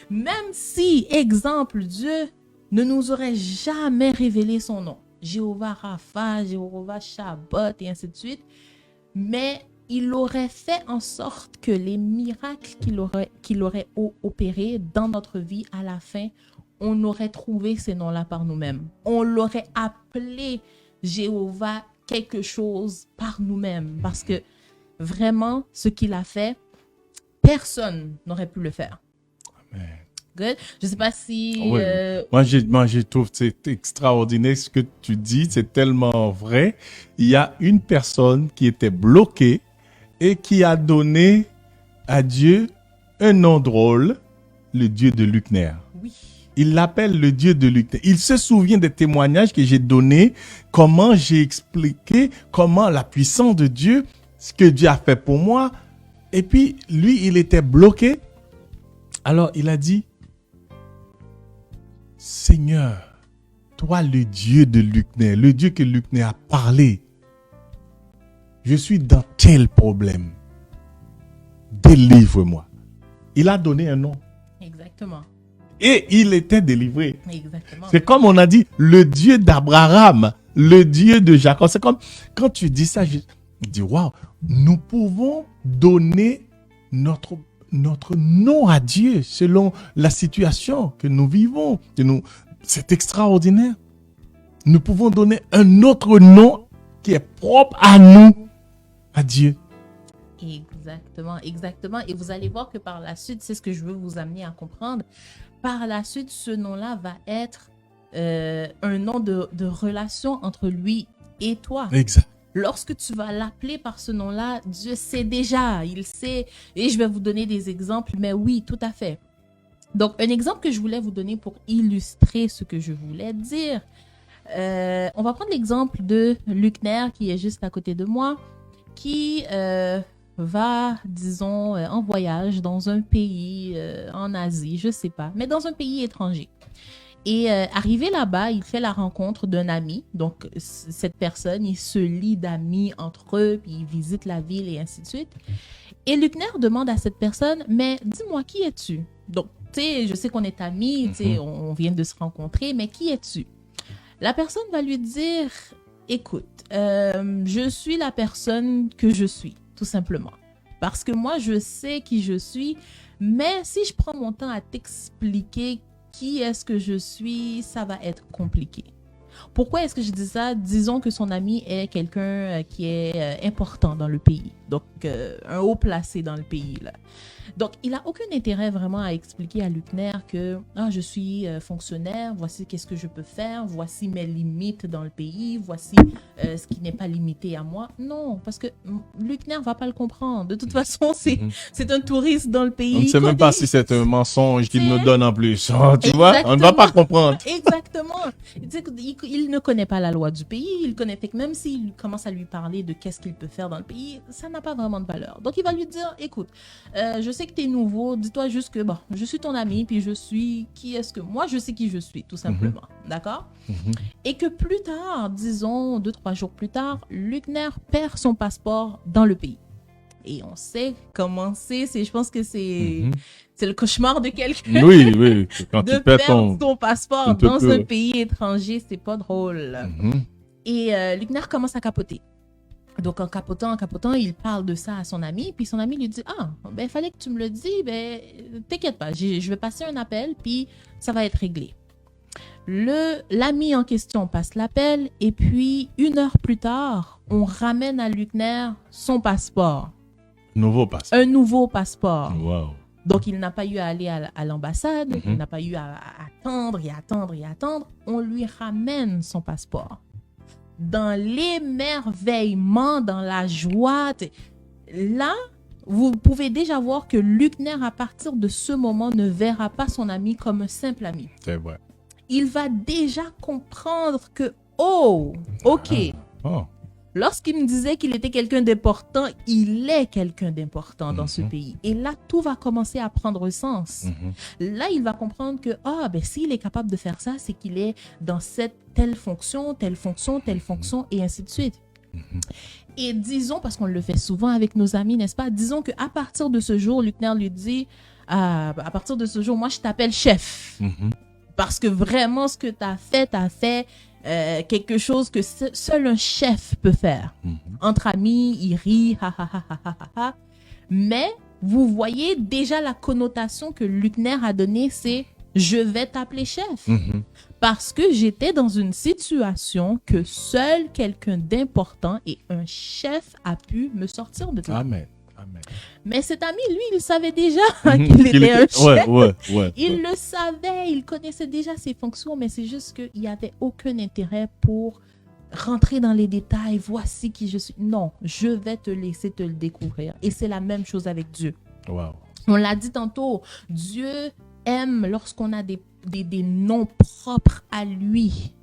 Même si, exemple, Dieu ne nous aurait jamais révélé son nom, Jéhovah Rapha, Jéhovah Shabbat et ainsi de suite, mais il aurait fait en sorte que les miracles qu'il aurait opérés dans notre vie, à la fin, on aurait trouvé ces noms-là par nous-mêmes. On l'aurait appelé Jéhovah quelque chose par nous-mêmes. Parce que vraiment, ce qu'il a fait, personne n'aurait pu le faire. Amen. Good. Je ne sais pas si... Oui. Moi, je trouve que c'est extraordinaire ce que tu dis. C'est tellement vrai. Il y a une personne qui était bloquée et qui a donné à Dieu un nom drôle, le Dieu de Luckner. Oui. Il l'appelle le Dieu de Luckner. Il se souvient des témoignages que j'ai donnés, comment j'ai expliqué, comment la puissance de Dieu, ce que Dieu a fait pour moi. Et puis, lui, il était bloqué. Alors, il a dit, Seigneur, toi le Dieu de Luckner, le Dieu que Luckner a parlé, je suis dans tel problème. Délivre-moi. Il a donné un nom. Exactement. Et il était délivré. Exactement. C'est comme on a dit, le Dieu d'Abraham, le Dieu de Jacob. C'est comme, quand tu dis ça, je dis, waouh, nous pouvons donner notre nom à Dieu selon la situation que nous vivons. C'est extraordinaire. Nous pouvons donner un autre nom qui est propre à nous, à Dieu. Exactement, exactement. Et vous allez voir que par la suite, c'est ce que je veux vous amener à comprendre. Par la suite, ce nom-là va être un nom de relation entre lui et toi. Exact. Lorsque tu vas l'appeler par ce nom-là, Dieu sait déjà, il sait. Et je vais vous donner des exemples, mais oui, tout à fait. Donc, un exemple que je voulais vous donner pour illustrer ce que je voulais dire. On va prendre l'exemple de Luckner, qui est juste à côté de moi, qui va, disons, en voyage dans un pays en Asie, je sais pas, mais dans un pays étranger. Et arrivé là-bas, il fait la rencontre d'un ami. Donc, cette personne, il se lie d'amis entre eux, puis il visite la ville et ainsi de suite. Et Luckner demande à cette personne, mais dis-moi, qui es-tu? Donc, tu sais, je sais qu'on est amis, tu sais, on vient de se rencontrer, mais qui es-tu? La personne va lui dire, écoute, je suis la personne que je suis, tout simplement. Parce que moi, je sais qui je suis, mais si je prends mon temps à t'expliquer qui est-ce que je suis, ça va être compliqué. Pourquoi est-ce que je dis ça? Disons que son ami est quelqu'un qui est important dans le pays. Donc, un haut placé dans le pays, là. Donc, il n'a aucun intérêt vraiment à expliquer à Luckner que je suis fonctionnaire, voici qu'est-ce que je peux faire, voici mes limites dans le pays, voici ce qui n'est pas limité à moi. Non, parce que Luckner ne va pas le comprendre. De toute façon, c'est un touriste dans le pays. On ne sait même pas si c'est un mensonge qu'il nous donne en plus. Oh, tu vois, on ne va pas comprendre. Exactement. Il ne connaît pas la loi du pays. Il connaît que même s'il commence à lui parler de qu'est-ce qu'il peut faire dans le pays, ça n'a pas vraiment de valeur. Donc, il va lui dire, écoute, je sais que tu es nouveau, dis-toi juste que je suis ton ami, puis je suis qui est-ce que... Moi, je sais qui je suis, tout simplement. D'accord? Et que plus tard, disons 2-3 jours plus tard, Luckner perd son passeport dans le pays. Et on sait comment c'est. Je pense que c'est le cauchemar de quelqu'un. Oui. Quand de tu perds perdre son passeport dans un peu. pays étranger, c'est pas drôle. Et Luckner commence à capoter. Donc, en capotant, il parle de ça à son ami. Puis son ami lui dit, il fallait que tu me le dises. T'inquiète pas, je vais passer un appel, puis ça va être réglé. L'ami en question passe l'appel. Et puis, 1 heure plus tard, on ramène à Luckner son passeport. Nouveau passeport. Un nouveau passeport. Wow. Donc, il n'a pas eu à aller à l'ambassade. Il n'a pas eu à attendre et attendre. On lui ramène son passeport. Dans l'émerveillement, dans la joie. Là, vous pouvez déjà voir que Luckner, à partir de ce moment, ne verra pas son ami comme un simple ami. C'est vrai. Il va déjà comprendre que, ok. Lorsqu'il me disait qu'il était quelqu'un d'important, il est quelqu'un d'important dans ce pays. Et là, tout va commencer à prendre sens. Là, il va comprendre que, s'il est capable de faire ça, c'est qu'il est dans cette telle fonction, et ainsi de suite. Et disons, parce qu'on le fait souvent avec nos amis, n'est-ce pas? Disons qu'à partir de ce jour, Luckner lui dit, à partir de ce jour, moi, je t'appelle chef. Parce que vraiment, ce que tu as fait quelque chose que seul un chef peut faire. Entre amis, il rit, ha ha ha ha ha ha. Mais vous voyez déjà la connotation que Luckner a donnée, c'est « je vais t'appeler chef ». Parce que j'étais dans une situation que seul quelqu'un d'important et un chef a pu me sortir de là. Amen. Amen. Mais cet ami, lui, il savait déjà qu'il était un chef. Ouais. Il le savait, il connaissait déjà ses fonctions, mais c'est juste qu'il n'y avait aucun intérêt pour rentrer dans les détails. Voici qui je suis. Non, je vais te laisser te le découvrir. Et c'est la même chose avec Dieu. Wow. On l'a dit tantôt, Dieu aime lorsqu'on a des noms propres à lui.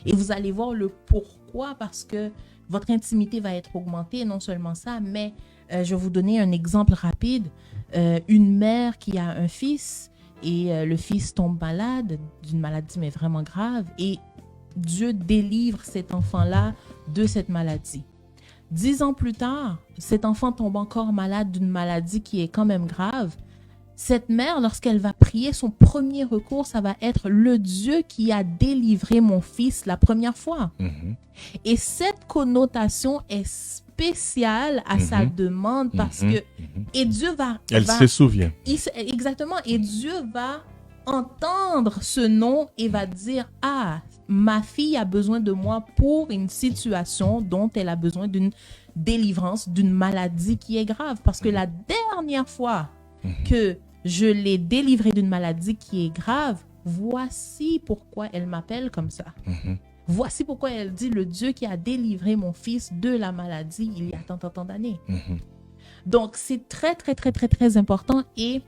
Et vous allez voir le pourquoi, parce que votre intimité va être augmentée. Non seulement ça, mais je vais vous donner un exemple rapide. Une mère qui a un fils et le fils tombe malade d'une maladie mais vraiment grave et Dieu délivre cet enfant-là de cette maladie. 10 ans plus tard, cet enfant tombe encore malade d'une maladie qui est quand même grave. Cette mère, lorsqu'elle va prier, son premier recours, ça va être le Dieu qui a délivré mon fils la première fois. Et cette connotation est spéciale à sa demande parce que... Et Dieu va... Elle se souvient. Exactement. Et Dieu va entendre ce nom et va dire, ah, ma fille a besoin de moi pour une situation dont elle a besoin d'une délivrance, d'une maladie qui est grave. Parce que la dernière fois que je l'ai délivrée d'une maladie qui est grave, voici pourquoi elle m'appelle comme ça. Voici pourquoi elle dit le Dieu qui a délivré mon fils de la maladie il y a tant d'années. Donc, c'est très, très, très, très, très important. Et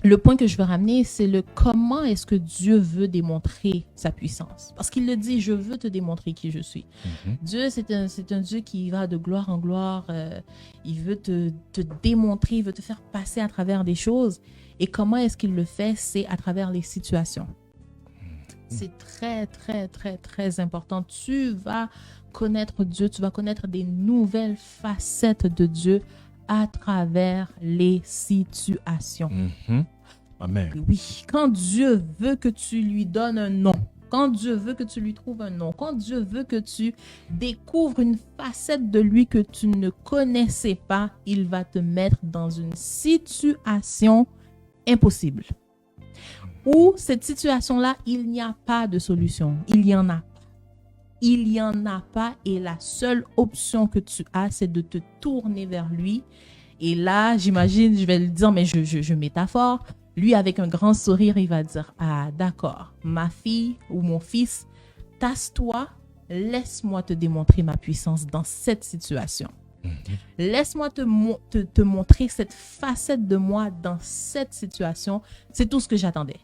le point que je veux ramener, c'est le comment est-ce que Dieu veut démontrer sa puissance. Parce qu'il le dit, je veux te démontrer qui je suis. Dieu, c'est un Dieu qui va de gloire en gloire. Il veut te démontrer, il veut te faire passer à travers des choses. Et comment est-ce qu'il le fait? C'est à travers les situations. C'est très, très, très, très important. Tu vas connaître Dieu, tu vas connaître des nouvelles facettes de Dieu à travers les situations. Amen. Oui, quand Dieu veut que tu lui donnes un nom, quand Dieu veut que tu lui trouves un nom, quand Dieu veut que tu découvres une facette de lui que tu ne connaissais pas, il va te mettre dans une situation impossible. Où cette situation-là, il n'y a pas de solution. Il y en a. Il n'y en a pas et la seule option que tu as, c'est de te tourner vers lui. Et là, j'imagine, je vais le dire, mais je métaphore. Lui, avec un grand sourire, il va dire, ah d'accord, ma fille ou mon fils, tasse-toi, laisse-moi te démontrer ma puissance dans cette situation. Laisse-moi te montrer cette facette de moi dans cette situation. C'est tout ce que j'attendais.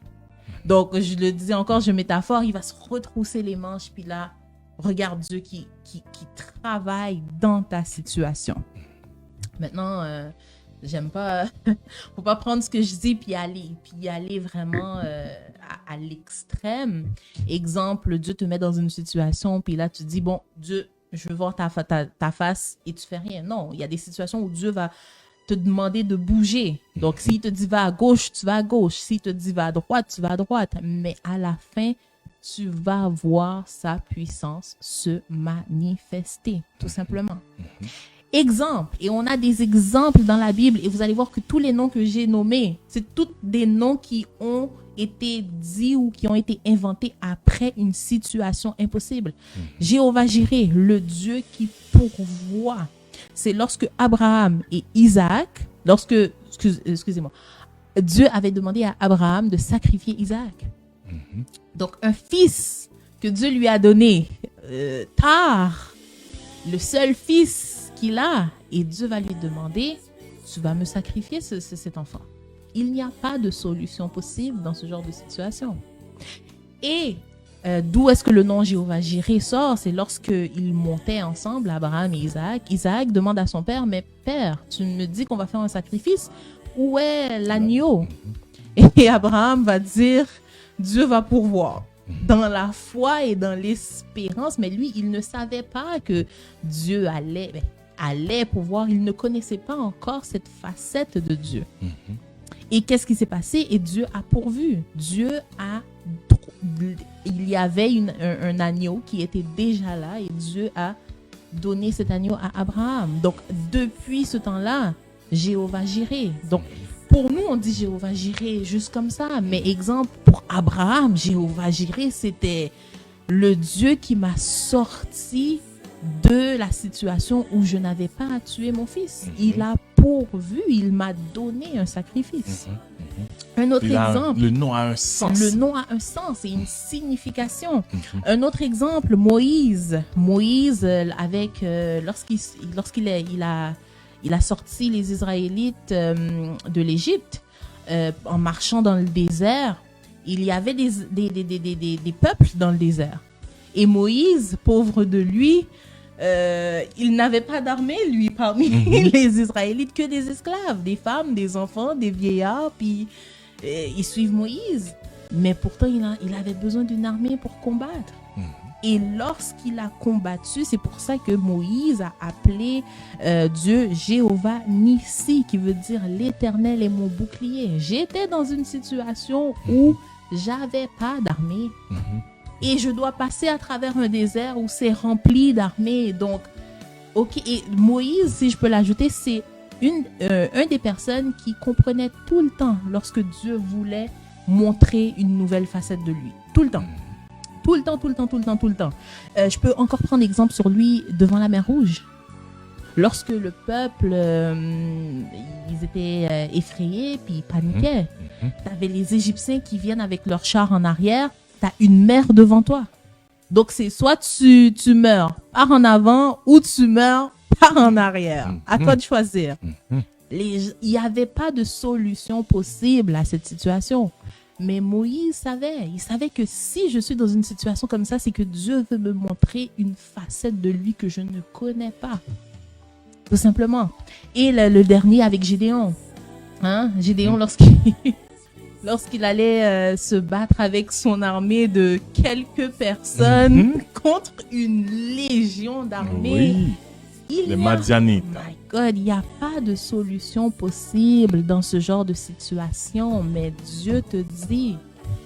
Donc, je le disais encore, je métaphore, il va se retrousser les manches, puis là, regarde Dieu qui travaille dans ta situation. Maintenant, j'aime pas... faut pas prendre ce que je dis puis y aller vraiment à l'extrême. Exemple, Dieu te met dans une situation, puis là, tu dis, bon, Dieu, je veux voir ta face et tu fais rien. Non, il y a des situations où Dieu va te demander de bouger. Donc, s'il te dit va à gauche, tu vas à gauche. S'il te dit va à droite, tu vas à droite. Mais à la fin, tu vas voir sa puissance se manifester, tout simplement. Exemple, et on a des exemples dans la Bible, et vous allez voir que tous les noms que j'ai nommés, c'est tous des noms qui ont été dits ou qui ont été inventés après une situation impossible. Jéhovah Jireh, le Dieu qui pourvoit. C'est lorsque Abraham et Isaac, excusez-moi, Dieu avait demandé à Abraham de sacrifier Isaac. Donc, un fils que Dieu lui a donné tard, le seul fils qu'il a, et Dieu va lui demander, tu vas me sacrifier cet enfant. Il n'y a pas de solution possible dans ce genre de situation. Et d'où est-ce que le nom Jéhovah Jireh sort? C'est lorsqu'ils montaient ensemble, Abraham et Isaac. Isaac demande à son père, mais père, tu me dis qu'on va faire un sacrifice, où est l'agneau? Et Abraham va dire, Dieu va pourvoir. Dans la foi et dans l'espérance, mais lui, il ne savait pas que Dieu allait pouvoir. Il ne connaissait pas encore cette facette de Dieu. Et qu'est-ce qui s'est passé? Et Dieu a pourvu. Dieu a il y avait un agneau qui était déjà là et Dieu a donné cet agneau à Abraham. Donc, depuis ce temps-là, Jéhovah Jireh. Donc, pour nous, on dit Jéhovah Jireh juste comme ça. Mais exemple, pour Abraham, Jéhovah Jireh, c'était le Dieu qui m'a sorti de la situation où je n'avais pas à tuer mon fils. Il a pourvu, il m'a donné un sacrifice. Un autre exemple. Le nom a un sens. Le nom a un sens et une signification. Un autre exemple, Moïse. Moïse, lorsqu'il a sorti les Israélites de l'Égypte, en marchant dans le désert, il y avait des peuples dans le désert. Et Moïse, pauvre de lui, il n'avait pas d'armée, lui, parmi les Israélites, que des esclaves, des femmes, des enfants, des vieillards, puis ils suivent Moïse. Mais pourtant, il avait besoin d'une armée pour combattre. Et lorsqu'il a combattu, c'est pour ça que Moïse a appelé Dieu Jéhovah Nissi, qui veut dire l'Éternel est mon bouclier. J'étais dans une situation où j'avais pas d'armée. Et je dois passer à travers un désert où c'est rempli d'armées. Donc, ok. Et Moïse, si je peux l'ajouter, c'est un des personnes qui comprenait tout le temps lorsque Dieu voulait montrer une nouvelle facette de lui. Tout le temps. Tout le temps. Je peux encore prendre exemple sur lui devant la mer Rouge. Lorsque le peuple, ils étaient effrayés, puis ils paniquaient. T'avais les Égyptiens qui viennent avec leurs chars en arrière. T'as une mer devant toi. Donc, c'est soit tu meurs par en avant ou tu meurs par en arrière. À toi de choisir. Il n'y avait pas de solution possible à cette situation. Mais Moïse savait. Il savait que si je suis dans une situation comme ça, c'est que Dieu veut me montrer une facette de lui que je ne connais pas. Tout simplement. Et le dernier avec Gédéon. Gédéon, lorsqu'il allait se battre avec son armée de quelques personnes contre une légion d'armées. Les Madianites. My God, il n'y a pas de solution possible dans ce genre de situation. Mais Dieu te dit,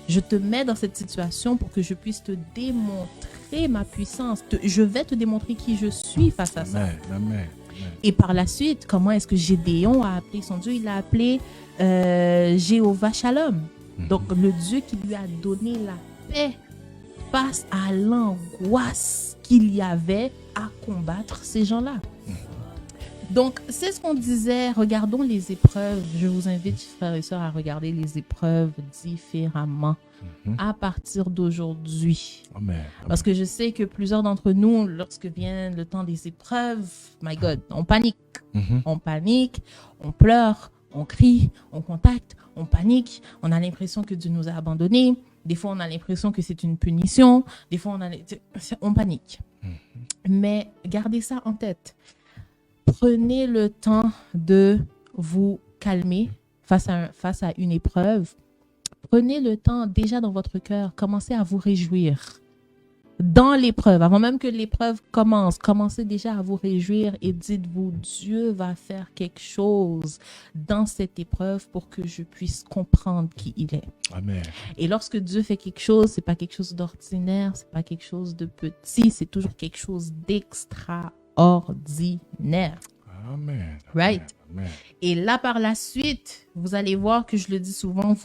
je te mets dans cette situation pour que je puisse te démontrer ma puissance. Je vais te démontrer qui je suis face à ça. Amen. Et par la suite, comment est-ce que Gédéon a appelé son Dieu? Il l'a appelé Jéhovah Shalom. Donc, le Dieu qui lui a donné la paix face à l'angoisse qu'il y avait à combattre ces gens-là. Donc, c'est ce qu'on disait. Regardons les épreuves. Je vous invite, frères et sœurs, à regarder les épreuves différemment à partir d'aujourd'hui. Amen. Parce que je sais que plusieurs d'entre nous, lorsque vient le temps des épreuves, my God, on panique. On panique, on pleure, on crie, on contacte, on panique. On a l'impression que Dieu nous a abandonnés. Des fois, on a l'impression que c'est une punition. Des fois, on panique. Mais gardez ça en tête. Prenez le temps de vous calmer face à une épreuve. Prenez le temps déjà dans votre cœur. Commencez à vous réjouir. Dans l'épreuve, avant même que l'épreuve commence, commencez déjà à vous réjouir et dites-vous, Dieu va faire quelque chose dans cette épreuve pour que je puisse comprendre qui il est. Amen. Et lorsque Dieu fait quelque chose, c'est pas quelque chose d'ordinaire, c'est pas quelque chose de petit, c'est toujours quelque chose d'extraordinaire. Amen. Right? Amen. Et là, par la suite, vous allez voir que je le dis souvent,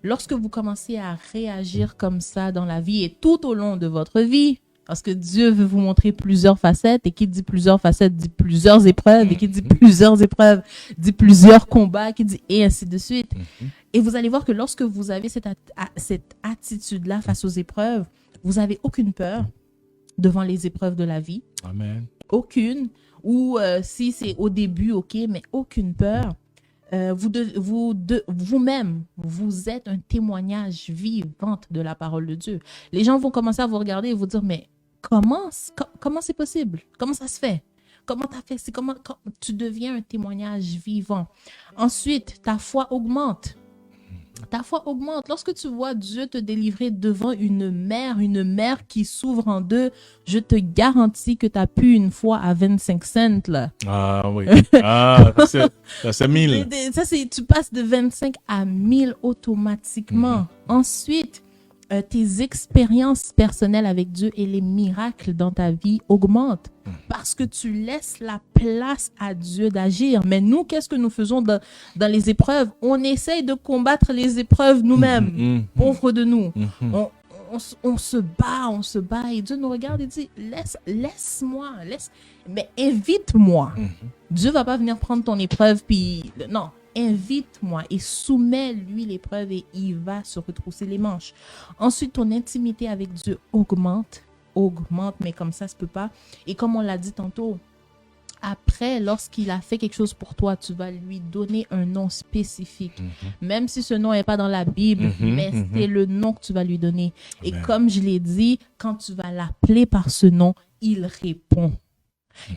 lorsque vous commencez à réagir comme ça dans la vie et tout au long de votre vie, parce que Dieu veut vous montrer plusieurs facettes, et qui dit plusieurs facettes dit plusieurs épreuves, et qui dit plusieurs épreuves dit plusieurs combats, qui dit et ainsi de suite. Et vous allez voir que lorsque vous avez cette attitude-là face aux épreuves, vous n'avez aucune peur devant les épreuves de la vie. Amen. Aucune. Ou si c'est au début, ok, mais aucune peur. Vous-même, vous êtes un témoignage vivant de la parole de Dieu. Les gens vont commencer à vous regarder et vous dire, mais comment c'est possible? Comment ça se fait? Comment tu as fait? Comment tu deviens un témoignage vivant. Ensuite, ta foi augmente. Ta foi augmente. Lorsque tu vois Dieu te délivrer devant une mer qui s'ouvre en deux, je te garantis que tu as pu une foi à 25 cents, là. Ah oui. Ah, ça c'est 1000. Tu passes de 25 à 1000 automatiquement. Ensuite, tes expériences personnelles avec Dieu et les miracles dans ta vie augmentent parce que tu laisses la place à Dieu d'agir. Mais nous, qu'est-ce que nous faisons dans les épreuves? On essaye de combattre les épreuves nous-mêmes, pauvres de nous. On se bat et Dieu nous regarde et dit laisse-moi, mais invite-moi. Dieu va pas venir prendre ton épreuve puis non, invite-moi et soumets-lui l'épreuve et il va se retrousser les manches. Ensuite, ton intimité avec Dieu augmente, mais comme ça se peut pas. Et comme on l'a dit tantôt, après, lorsqu'il a fait quelque chose pour toi, tu vas lui donner un nom spécifique. Même si ce nom n'est pas dans la Bible, mais c'est le nom que tu vas lui donner. Et comme je l'ai dit, quand tu vas l'appeler par ce nom, il répond.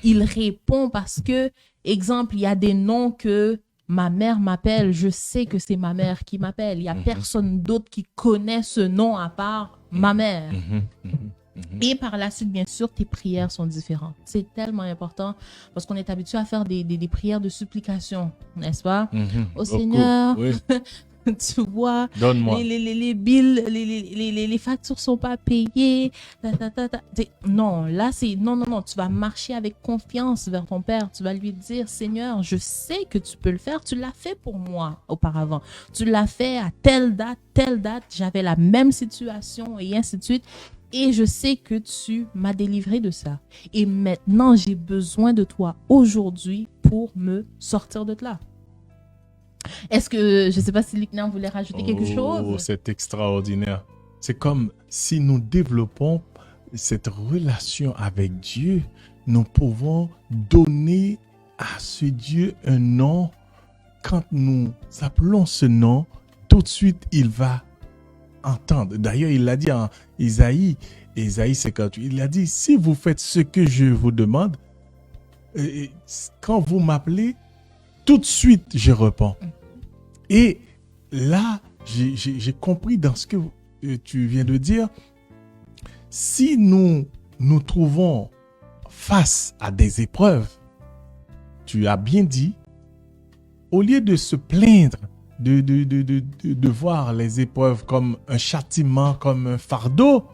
Il répond parce que, exemple, il y a des noms que ma mère m'appelle. Je sais que c'est ma mère qui m'appelle. Il n'y a personne d'autre qui connaît ce nom à part ma mère. Et par la suite, bien sûr, tes prières sont différentes. C'est tellement important parce qu'on est habitué à faire des prières de supplication, n'est-ce pas? Au Seigneur, oui. Tu vois, les billes, les factures sont pas payées. Non, là, c'est non. Tu vas marcher avec confiance vers ton Père. Tu vas lui dire, Seigneur, je sais que tu peux le faire. Tu l'as fait pour moi auparavant. Tu l'as fait à telle date. J'avais la même situation et ainsi de suite. Et je sais que tu m'as délivré de ça. Et maintenant, j'ai besoin de toi aujourd'hui pour me sortir de là. Est-ce que, je ne sais pas si Luc voulait rajouter quelque chose? C'est extraordinaire. C'est comme si nous développons cette relation avec Dieu, nous pouvons donner à ce Dieu un nom. Quand nous appelons ce nom, tout de suite, il va entendre. D'ailleurs, il l'a dit en Isaïe 58, il a dit, si vous faites ce que je vous demande, quand vous m'appelez, tout de suite, je réponds. Et là, j'ai compris dans ce que tu viens de dire, si nous nous trouvons face à des épreuves, tu as bien dit, au lieu de se plaindre, de voir les épreuves comme un châtiment, comme un fardeau,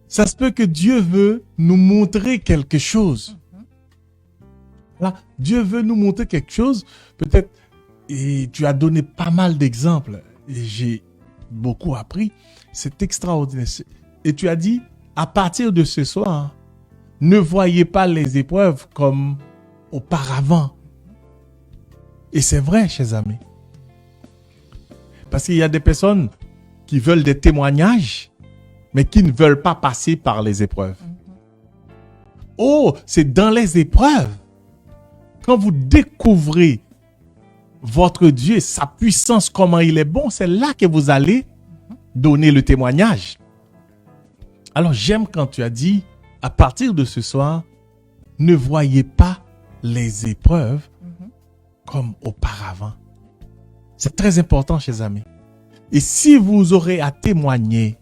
ça se peut que Dieu veut nous montrer quelque chose. Là, Dieu veut nous montrer quelque chose, peut-être, et tu as donné pas mal d'exemples, et j'ai beaucoup appris, c'est extraordinaire. Et tu as dit, à partir de ce soir, ne voyez pas les épreuves comme auparavant. Et c'est vrai, chers amis. Parce qu'il y a des personnes qui veulent des témoignages, mais qui ne veulent pas passer par les épreuves. Oh, c'est dans les épreuves. Quand vous découvrez votre Dieu, sa puissance, comment il est bon, c'est là que vous allez donner le témoignage. Alors, j'aime quand tu as dit, à partir de ce soir, ne voyez pas les épreuves comme auparavant. C'est très important, chers amis. Et si vous aurez à témoigner,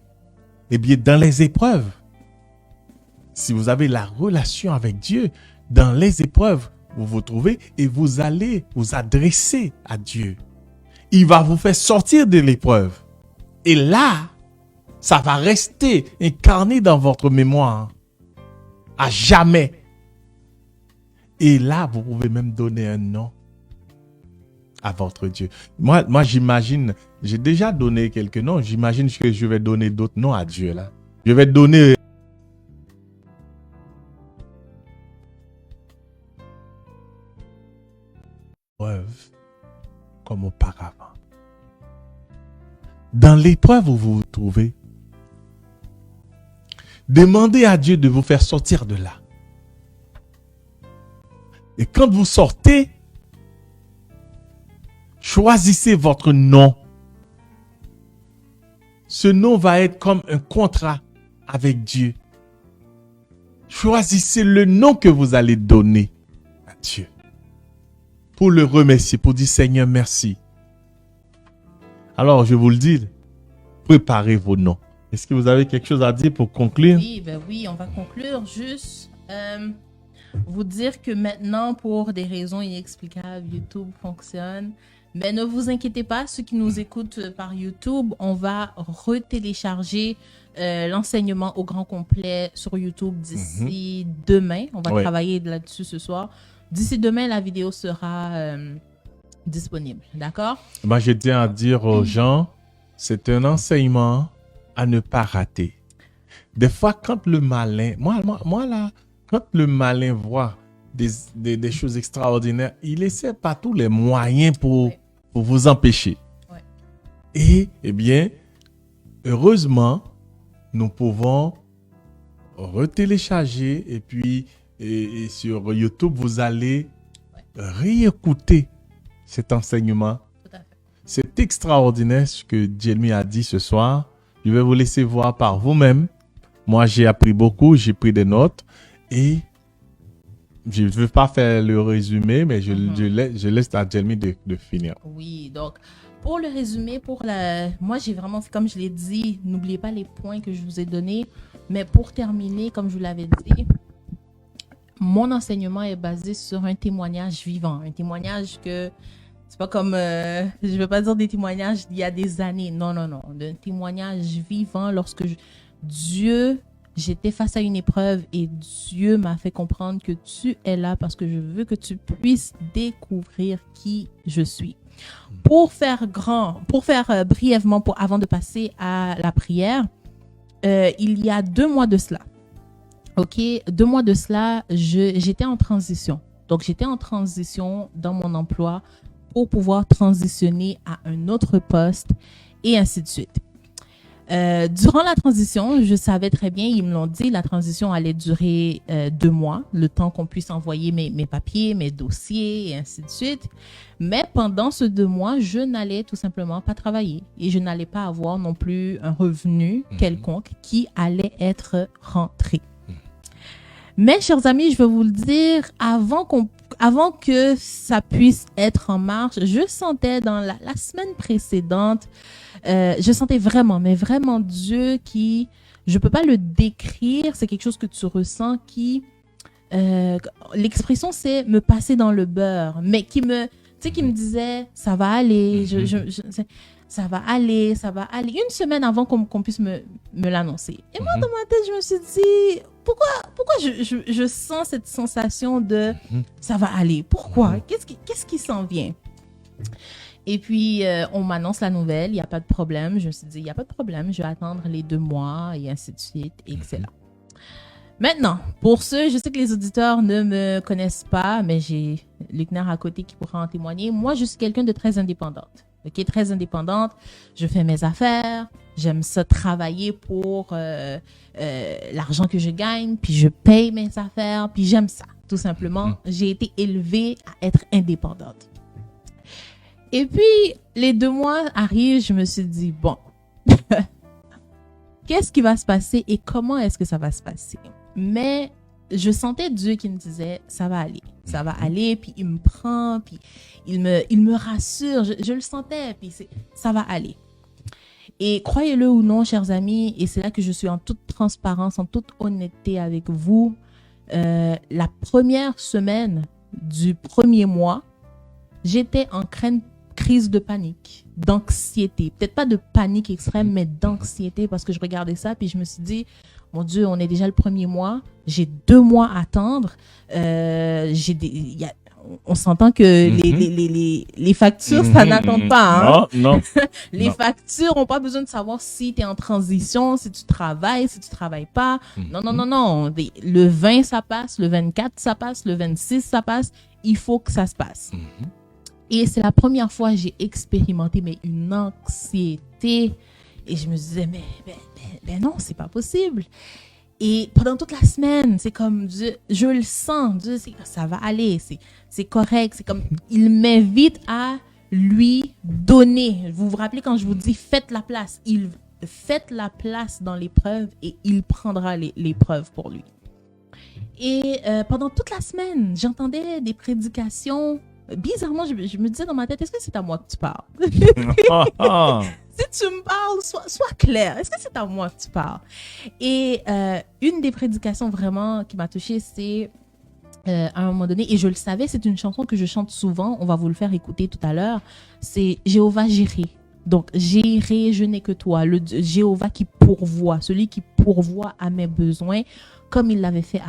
eh bien, dans les épreuves, si vous avez la relation avec Dieu, dans les épreuves, vous vous trouvez et vous allez vous adresser à Dieu. Il va vous faire sortir de l'épreuve. Et là, ça va rester incarné dans votre mémoire à jamais. Et là, vous pouvez même donner un nom à votre Dieu. Moi, j'imagine, j'ai déjà donné quelques noms. J'imagine que je vais donner d'autres noms à Dieu là. Je vais donner comme auparavant. Dans l'épreuve où vous vous trouvez, demandez à Dieu de vous faire sortir de là. Et quand vous sortez, choisissez votre nom. Ce nom va être comme un contrat avec Dieu. Choisissez le nom que vous allez donner à Dieu. Pour le remercier, pour dire Seigneur, merci. Alors, je vous le dis, préparez vos noms. Est-ce que vous avez quelque chose à dire pour conclure? Oui, on va conclure. Juste vous dire que maintenant, pour des raisons inexplicables, YouTube fonctionne. Mais ne vous inquiétez pas, ceux qui nous écoutent par YouTube, on va retélécharger l'enseignement au grand complet sur YouTube d'ici demain. On va travailler là-dessus ce soir. D'ici demain, la vidéo sera disponible. D'accord? Moi, je tiens à dire aux gens, c'est un enseignement à ne pas rater. Des fois, quand le malin, moi là, quand le malin voit des choses extraordinaires, il essaie par tous les moyens pour vous empêcher. Ouais. Et, eh bien, heureusement, nous pouvons retélécharger et puis et sur YouTube, vous allez réécouter cet enseignement. Tout à fait. C'est extraordinaire ce que Jelmy a dit ce soir. Je vais vous laisser voir par vous-même. Moi, j'ai appris beaucoup, j'ai pris des notes et je ne veux pas faire le résumé, mais je laisse à Jelmy de finir. Oui, donc pour le résumé, moi j'ai vraiment fait comme je l'ai dit, n'oubliez pas les points que je vous ai donnés, mais pour terminer, comme je vous l'avais dit, mon enseignement est basé sur un témoignage vivant, un témoignage que c'est pas comme, je ne veux pas dire des témoignages d'il y a des années, non, un témoignage vivant lorsque j'étais face à une épreuve et Dieu m'a fait comprendre que tu es là parce que je veux que tu puisses découvrir qui je suis. Pour faire brièvement, avant de passer à la prière, il y a 2 mois de cela, 2 mois de cela, j'étais en transition. Donc, j'étais en transition dans mon emploi pour pouvoir transitionner à un autre poste et ainsi de suite. Durant la transition, je savais très bien, ils me l'ont dit, la transition allait durer 2 mois, le temps qu'on puisse envoyer mes papiers, mes dossiers et ainsi de suite. Mais pendant ce 2 mois, je n'allais tout simplement pas travailler et je n'allais pas avoir non plus un revenu quelconque qui allait être rentré. Mais, chers amis, je vais vous le dire, avant que ça puisse être en marche, je sentais dans la semaine précédente, je sentais vraiment, mais vraiment Dieu qui, je peux pas le décrire, c'est quelque chose que tu ressens qui, l'expression c'est me passer dans le beurre, mais qui me disait ça va aller, ça va aller, une semaine avant qu'on puisse me l'annoncer. Et moi, dans ma tête, je me suis dit, pourquoi je sens cette sensation de ça va aller? Pourquoi? Qu'est-ce qui s'en vient? Et puis, on m'annonce la nouvelle, il n'y a pas de problème. Je me suis dit, il n'y a pas de problème, je vais attendre les 2 mois et ainsi de suite, excellent. Maintenant, pour ceux, je sais que les auditeurs ne me connaissent pas, mais j'ai Luckner à côté qui pourra en témoigner. Moi, je suis quelqu'un de très indépendante. Très indépendante, je fais mes affaires, j'aime ça travailler pour l'argent que je gagne, puis je paye mes affaires, puis j'aime ça, tout simplement. J'ai été élevée à être indépendante. Et puis, les 2 mois arrivent, je me suis dit, bon, qu'est-ce qui va se passer et comment est-ce que ça va se passer? Mais je sentais Dieu qui me disait, ça va aller, puis il me prend, puis il me rassure, je le sentais, puis ça va aller. Et croyez-le ou non, chers amis, et c'est là que je suis en toute transparence, en toute honnêteté avec vous, la première semaine du 1er mois, j'étais en crise de panique, d'anxiété. Peut-être pas de panique extrême, mais d'anxiété parce que je regardais ça puis je me suis dit, mon Dieu, on est déjà le 1er mois, j'ai 2 mois à attendre. On s'entend que les factures, ça n'attend pas. Hein? Non. Les factures n'ont pas besoin de savoir si tu es en transition, si tu travailles pas. Non. Le 20, ça passe. Le 24, ça passe. Le 26, ça passe. Il faut que ça se passe. Et c'est la première fois que j'ai expérimenté une anxiété. Et je me disais, mais non, c'est pas possible. Et pendant toute la semaine, c'est comme, Dieu, je le sens, Dieu, ça va aller, c'est correct. C'est comme, il m'invite à lui donner. Vous vous rappelez quand je vous dis, faites la place. Faites la place dans l'épreuve et il prendra l'épreuve pour lui. Et pendant toute la semaine, j'entendais des prédications. Bizarrement, je me disais dans ma tête, est-ce que c'est à moi que tu parles? Si tu me parles, sois clair. Est-ce que c'est à moi que tu parles? Et une des prédications vraiment qui m'a touchée, c'est à un moment donné, et je le savais, c'est une chanson que je chante souvent, on va vous le faire écouter tout à l'heure, c'est Jéhovah Jireh. Donc, Jireh, je n'ai que toi, le Jéhovah qui pourvoit, celui qui pourvoit à mes besoins, comme il l'avait fait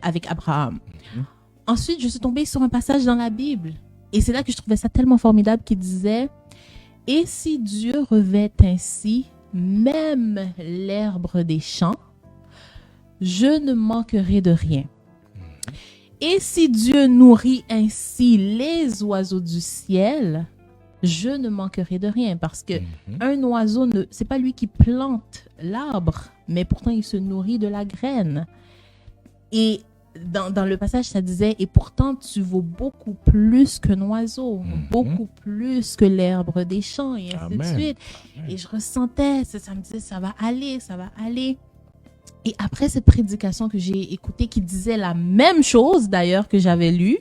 avec Abraham. Ensuite, je suis tombée sur un passage dans la Bible, et c'est là que je trouvais ça tellement formidable, qui disait « Et si Dieu revêt ainsi même l'herbe des champs, je ne manquerai de rien. Et si Dieu nourrit ainsi les oiseaux du ciel, je ne manquerai de rien. » Parce que un oiseau, c'est pas lui qui plante l'arbre, mais pourtant il se nourrit de la graine. Et dans le passage, ça disait, et pourtant tu vaux beaucoup plus qu'un oiseau, beaucoup plus que l'herbe des champs, et ainsi de suite. Et je ressentais, ça me disait, ça va aller, ça va aller. Et après cette prédication que j'ai écoutée, qui disait la même chose d'ailleurs que j'avais lue,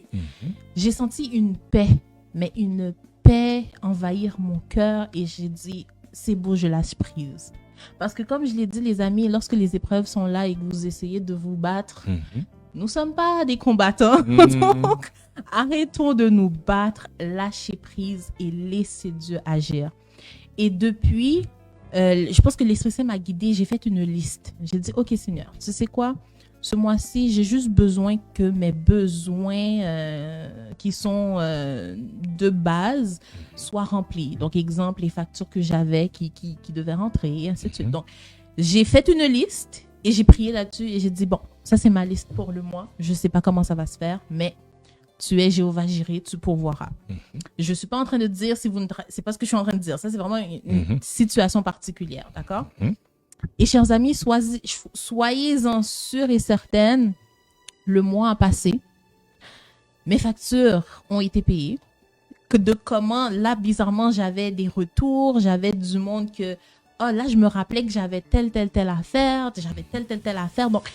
j'ai senti une paix, mais une paix envahir mon cœur, et j'ai dit, c'est beau, je lâche prise. Parce que comme je l'ai dit, les amis, lorsque les épreuves sont là et que vous essayez de vous battre, nous ne sommes pas des combattants. Donc, arrêtons de nous battre, lâchez prise et laissez Dieu agir. Et depuis, je pense que l'Esprit Saint m'a guidée, j'ai fait une liste. J'ai dit, OK Seigneur, tu sais quoi? Ce mois-ci, j'ai juste besoin que mes besoins qui sont de base soient remplis. Donc, exemple, les factures que j'avais qui devaient rentrer, et ainsi de suite. Donc, j'ai fait une liste et j'ai prié là-dessus et j'ai dit, bon, ça c'est ma liste pour le mois. Je ne sais pas comment ça va se faire, mais tu es Jéhovah Jireh, tu pourvoiras. Je ne suis pas en train de dire, c'est pas ce que je suis en train de dire. Ça, c'est vraiment une situation particulière, d'accord? Et chers amis, soyez-en sûrs et certaines, le mois a passé, mes factures ont été payées, là, bizarrement, j'avais des retours, j'avais du monde que, là, je me rappelais que j'avais telle affaire, donc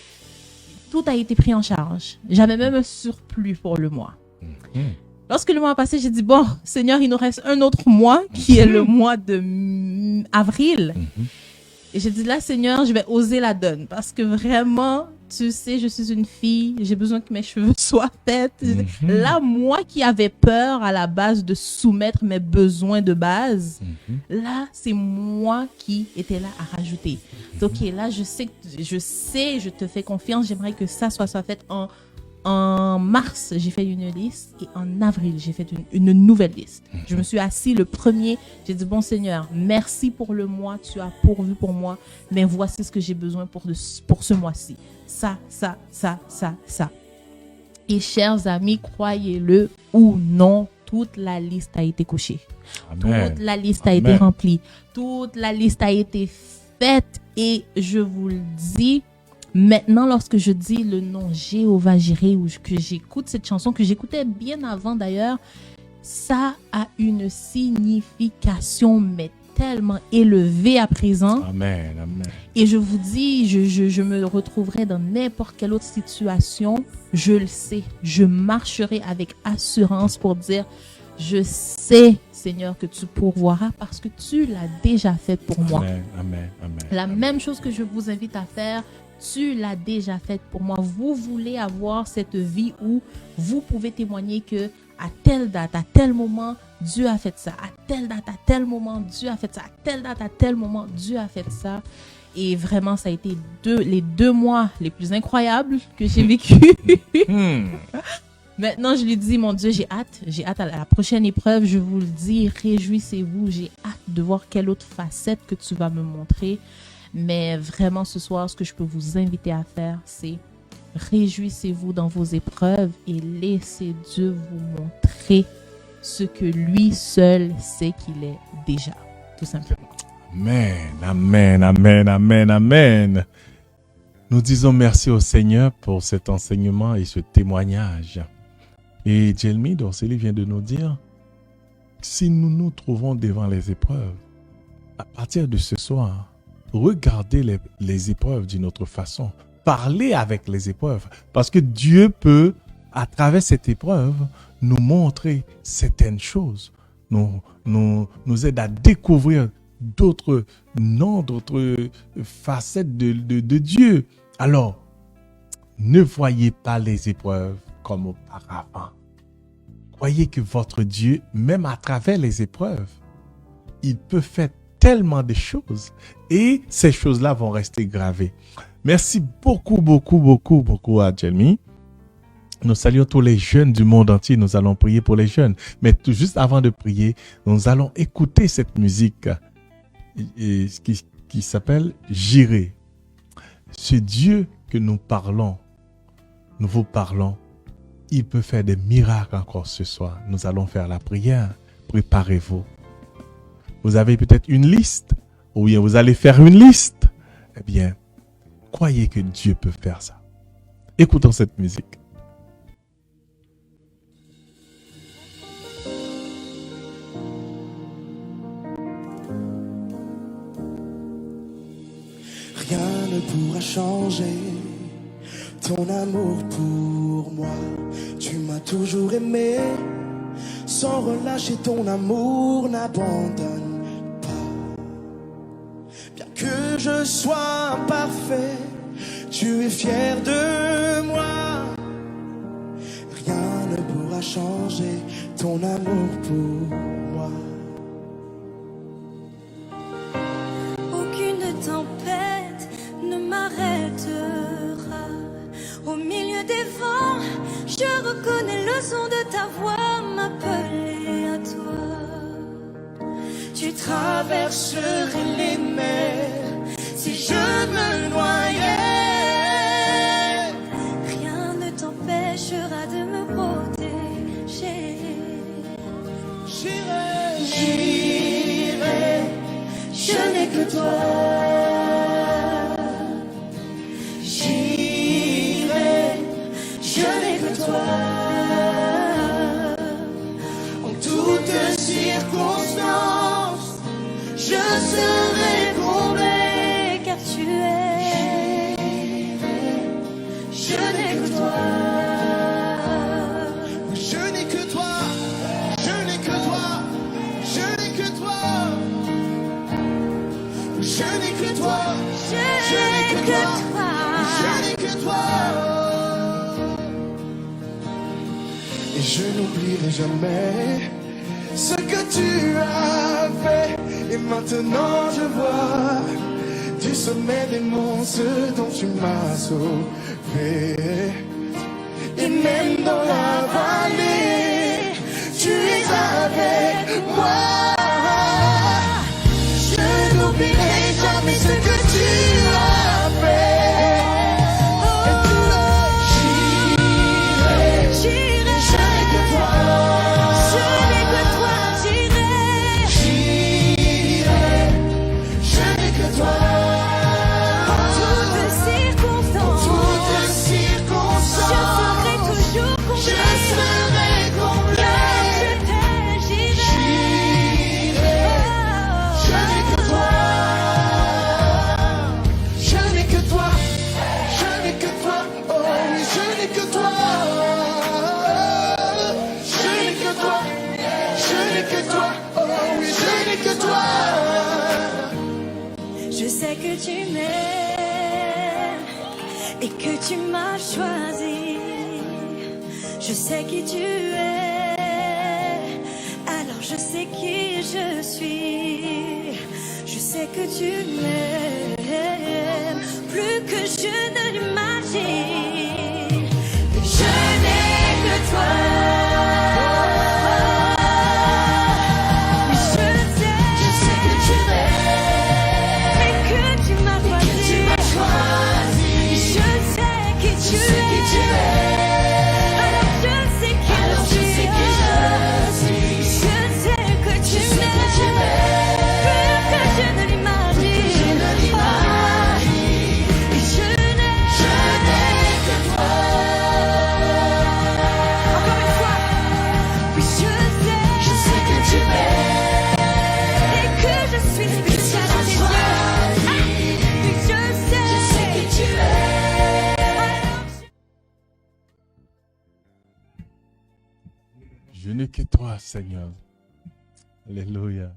tout a été pris en charge. J'avais même un surplus pour le mois. Lorsque le mois a passé, j'ai dit, bon, Seigneur, il nous reste un autre mois, qui est le mois de avril. Et j'ai dit, là, Seigneur, je vais oser la donne. Parce que vraiment, tu sais, je suis une fille, j'ai besoin que mes cheveux soient faits. Là, moi qui avais peur à la base de soumettre mes besoins de base, là, c'est moi qui étais là à rajouter. Donc, OK, là, je sais, je te fais confiance, j'aimerais que ça soit fait en mars, j'ai fait une liste, et en avril, j'ai fait une nouvelle liste. Je me suis assis le 1er, j'ai dit, bon Seigneur, merci pour le mois, tu as pourvu pour moi, mais voici ce que j'ai besoin pour ce mois-ci. Ça. Et chers amis, croyez-le ou non, toute la liste a été cochée. Amen. Toute la liste a été remplie. Toute la liste a été faite, et je vous le dis, maintenant, lorsque je dis le nom Jéhovah Jireh, ou que j'écoute cette chanson, que j'écoutais bien avant d'ailleurs, ça a une signification, mais tellement élevée à présent. Amen. Et je vous dis, je me retrouverai dans n'importe quelle autre situation. Je le sais, je marcherai avec assurance pour dire, je sais, Seigneur, que tu pourvoiras parce que tu l'as déjà fait pour moi. Amen. La même chose que je vous invite à faire, tu l'as déjà faite pour moi. Vous voulez avoir cette vie où vous pouvez témoigner que à telle date, à tel moment, Dieu a fait ça. À telle date, à tel moment, Dieu a fait ça. À telle date, à tel moment, Dieu a fait ça. Et vraiment, ça a été les 2 mois les plus incroyables que j'ai vécu. Maintenant, je lui dis, mon Dieu, j'ai hâte à la prochaine épreuve. Je vous le dis, réjouissez-vous. J'ai hâte de voir quelle autre facette que tu vas me montrer. Mais vraiment, ce soir, ce que je peux vous inviter à faire, c'est réjouissez-vous dans vos épreuves et laissez Dieu vous montrer ce que lui seul sait qu'il est déjà, tout simplement. Amen. Nous disons merci au Seigneur pour cet enseignement et ce témoignage. Et Jelmy Dorsely vient de nous dire, si nous nous trouvons devant les épreuves, à partir de ce soir, regardez les épreuves d'une autre façon. Parlez avec les épreuves. Parce que Dieu peut, à travers cette épreuve, nous montrer certaines choses. Nous aide à découvrir d'autres noms, d'autres facettes de Dieu. Alors, Ne voyez pas les épreuves comme auparavant. Croyez que votre Dieu, même à travers les épreuves, il peut faire tellement de choses et ces choses-là vont rester gravées. Merci beaucoup à Jelmy. Nous saluons tous les jeunes du monde entier. Nous allons prier pour les jeunes. Mais tout juste avant de prier, nous allons écouter cette musique qui s'appelle J'irai. Ce Dieu que nous vous parlons, il peut faire des miracles encore ce soir. Nous allons faire la prière. Préparez-vous. Vous avez peut-être une liste, ou bien vous allez faire une liste. Eh bien, croyez que Dieu peut faire ça. Écoutons cette musique. Rien ne pourra changer ton amour pour moi. Tu m'as toujours aimé, sans relâcher ton amour n'abandonne pas. Bien que je sois imparfait, tu es fier de moi. Rien ne pourra changer ton amour pour moi. Aucune tempête ne m'arrêtera. Au milieu des vents, je reconnais le son de ta voix m'appeler à toi. Tu traverserais les mers si je me noyais. Rien ne t'empêchera de me protéger. J'irai, j'irai, je n'ai que toi. En toutes circonstances, je serai comblé car tu es. Je n'ai que toi. Je n'ai que toi. Je n'ai que toi. Je n'ai que toi. Je n'ai que toi. Je n'ai que toi. Je n'ai que toi. Et je n'oublierai jamais ce que tu as fait. Et maintenant je vois du sommet des monts ce dont tu m'as sauvé. Et même dans la vallée, tu es avec moi. Je n'oublierai jamais ce que tu as fait. Je sais que tu m'aimes et que tu m'as choisi. Je sais qui tu es, alors je sais qui je suis. Je sais que tu m'aimes plus que je ne l'imagine. Je n'ai que toi. Je n'ai que toi, Seigneur. Alléluia.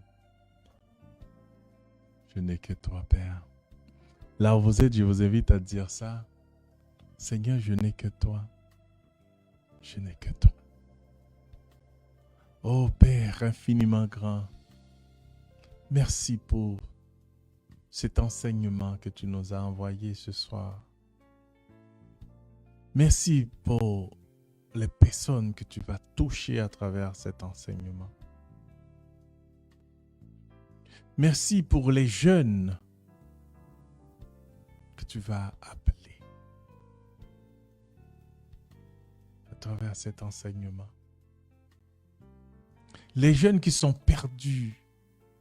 Je n'ai que toi, Père. Là où vous êtes, je vous invite à dire ça Seigneur, je n'ai que toi. Je n'ai que toi. Oh Père infiniment grand, merci pour cet enseignement que tu nous as envoyé ce soir. Merci pour les personnes que tu vas toucher à travers cet enseignement. Merci pour les jeunes que tu vas appeler à travers cet enseignement. Les jeunes qui sont perdus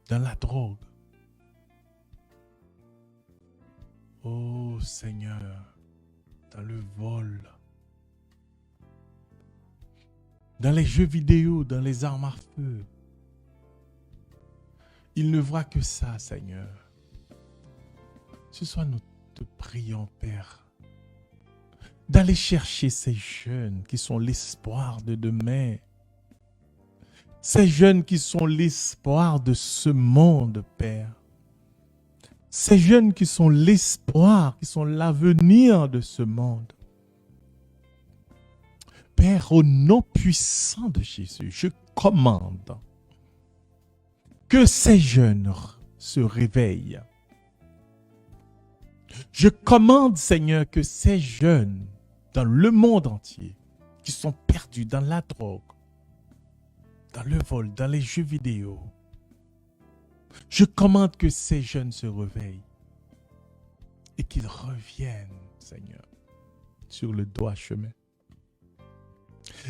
dans la drogue. Oh Seigneur, dans le vol, dans les jeux vidéo, dans les armes à feu. Ils ne voient que ça, Seigneur. Ce soir, nous te prions, Père, d'aller chercher ces jeunes qui sont l'espoir de demain. Ces jeunes qui sont l'espoir de ce monde, Père. Ces jeunes qui sont l'espoir, qui sont l'avenir de ce monde. Père, au nom puissant de Jésus, je commande que ces jeunes se réveillent. Je commande, Seigneur, que ces jeunes dans le monde entier qui sont perdus dans la drogue, dans le vol, dans les jeux vidéo, je commande que ces jeunes se réveillent et qu'ils reviennent, Seigneur, sur le droit chemin.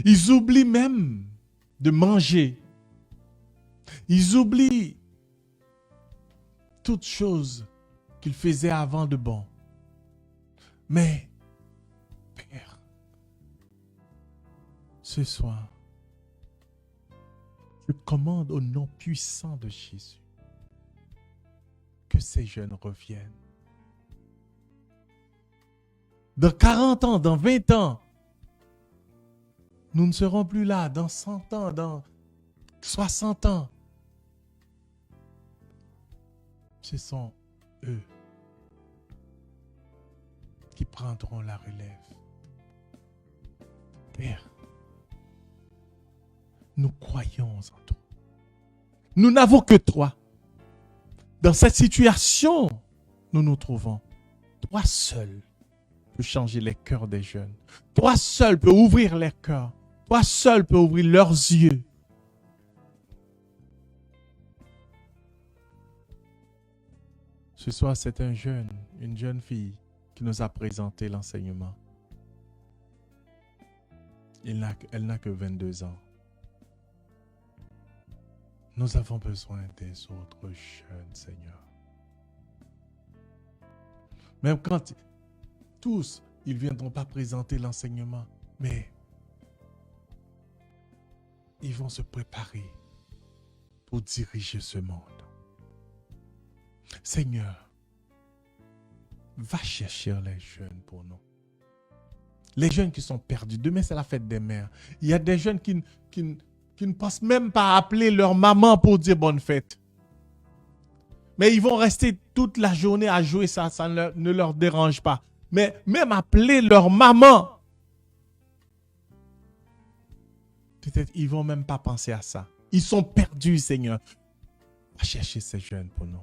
Ils oublient même de manger. Ils oublient toutes choses qu'ils faisaient avant de bon. Mais, Père, ce soir, je commande au nom puissant de Jésus que ces jeunes reviennent. Dans 40 ans, dans 20 ans, nous ne serons plus là. Dans 100 ans, dans 60 ans, ce sont eux qui prendront la relève. Père, nous croyons en toi. Nous n'avons que toi. Dans cette situation, nous nous trouvons. Toi seul peux changer les cœurs des jeunes. Toi seul peux ouvrir les cœurs. Toi seul peux ouvrir leurs yeux. Ce soir, c'est une jeune fille qui nous a présenté l'enseignement. Elle n'a que 22 ans. Nous avons besoin des autres jeunes, Seigneur. Même quand tous, ils ne viendront pas présenter l'enseignement, mais ils vont se préparer pour diriger ce monde. Seigneur, va chercher les jeunes pour nous. Les jeunes qui sont perdus. Demain, c'est la fête des mères. Il y a des jeunes qui ne pensent même pas appeler leur maman pour dire bonne fête. Mais ils vont rester toute la journée à jouer ça. Ça ne leur dérange pas. Mais même appeler leur maman, peut-être ils ne vont même pas penser à ça. Ils sont perdus, Seigneur. Va chercher ces jeunes pour nous.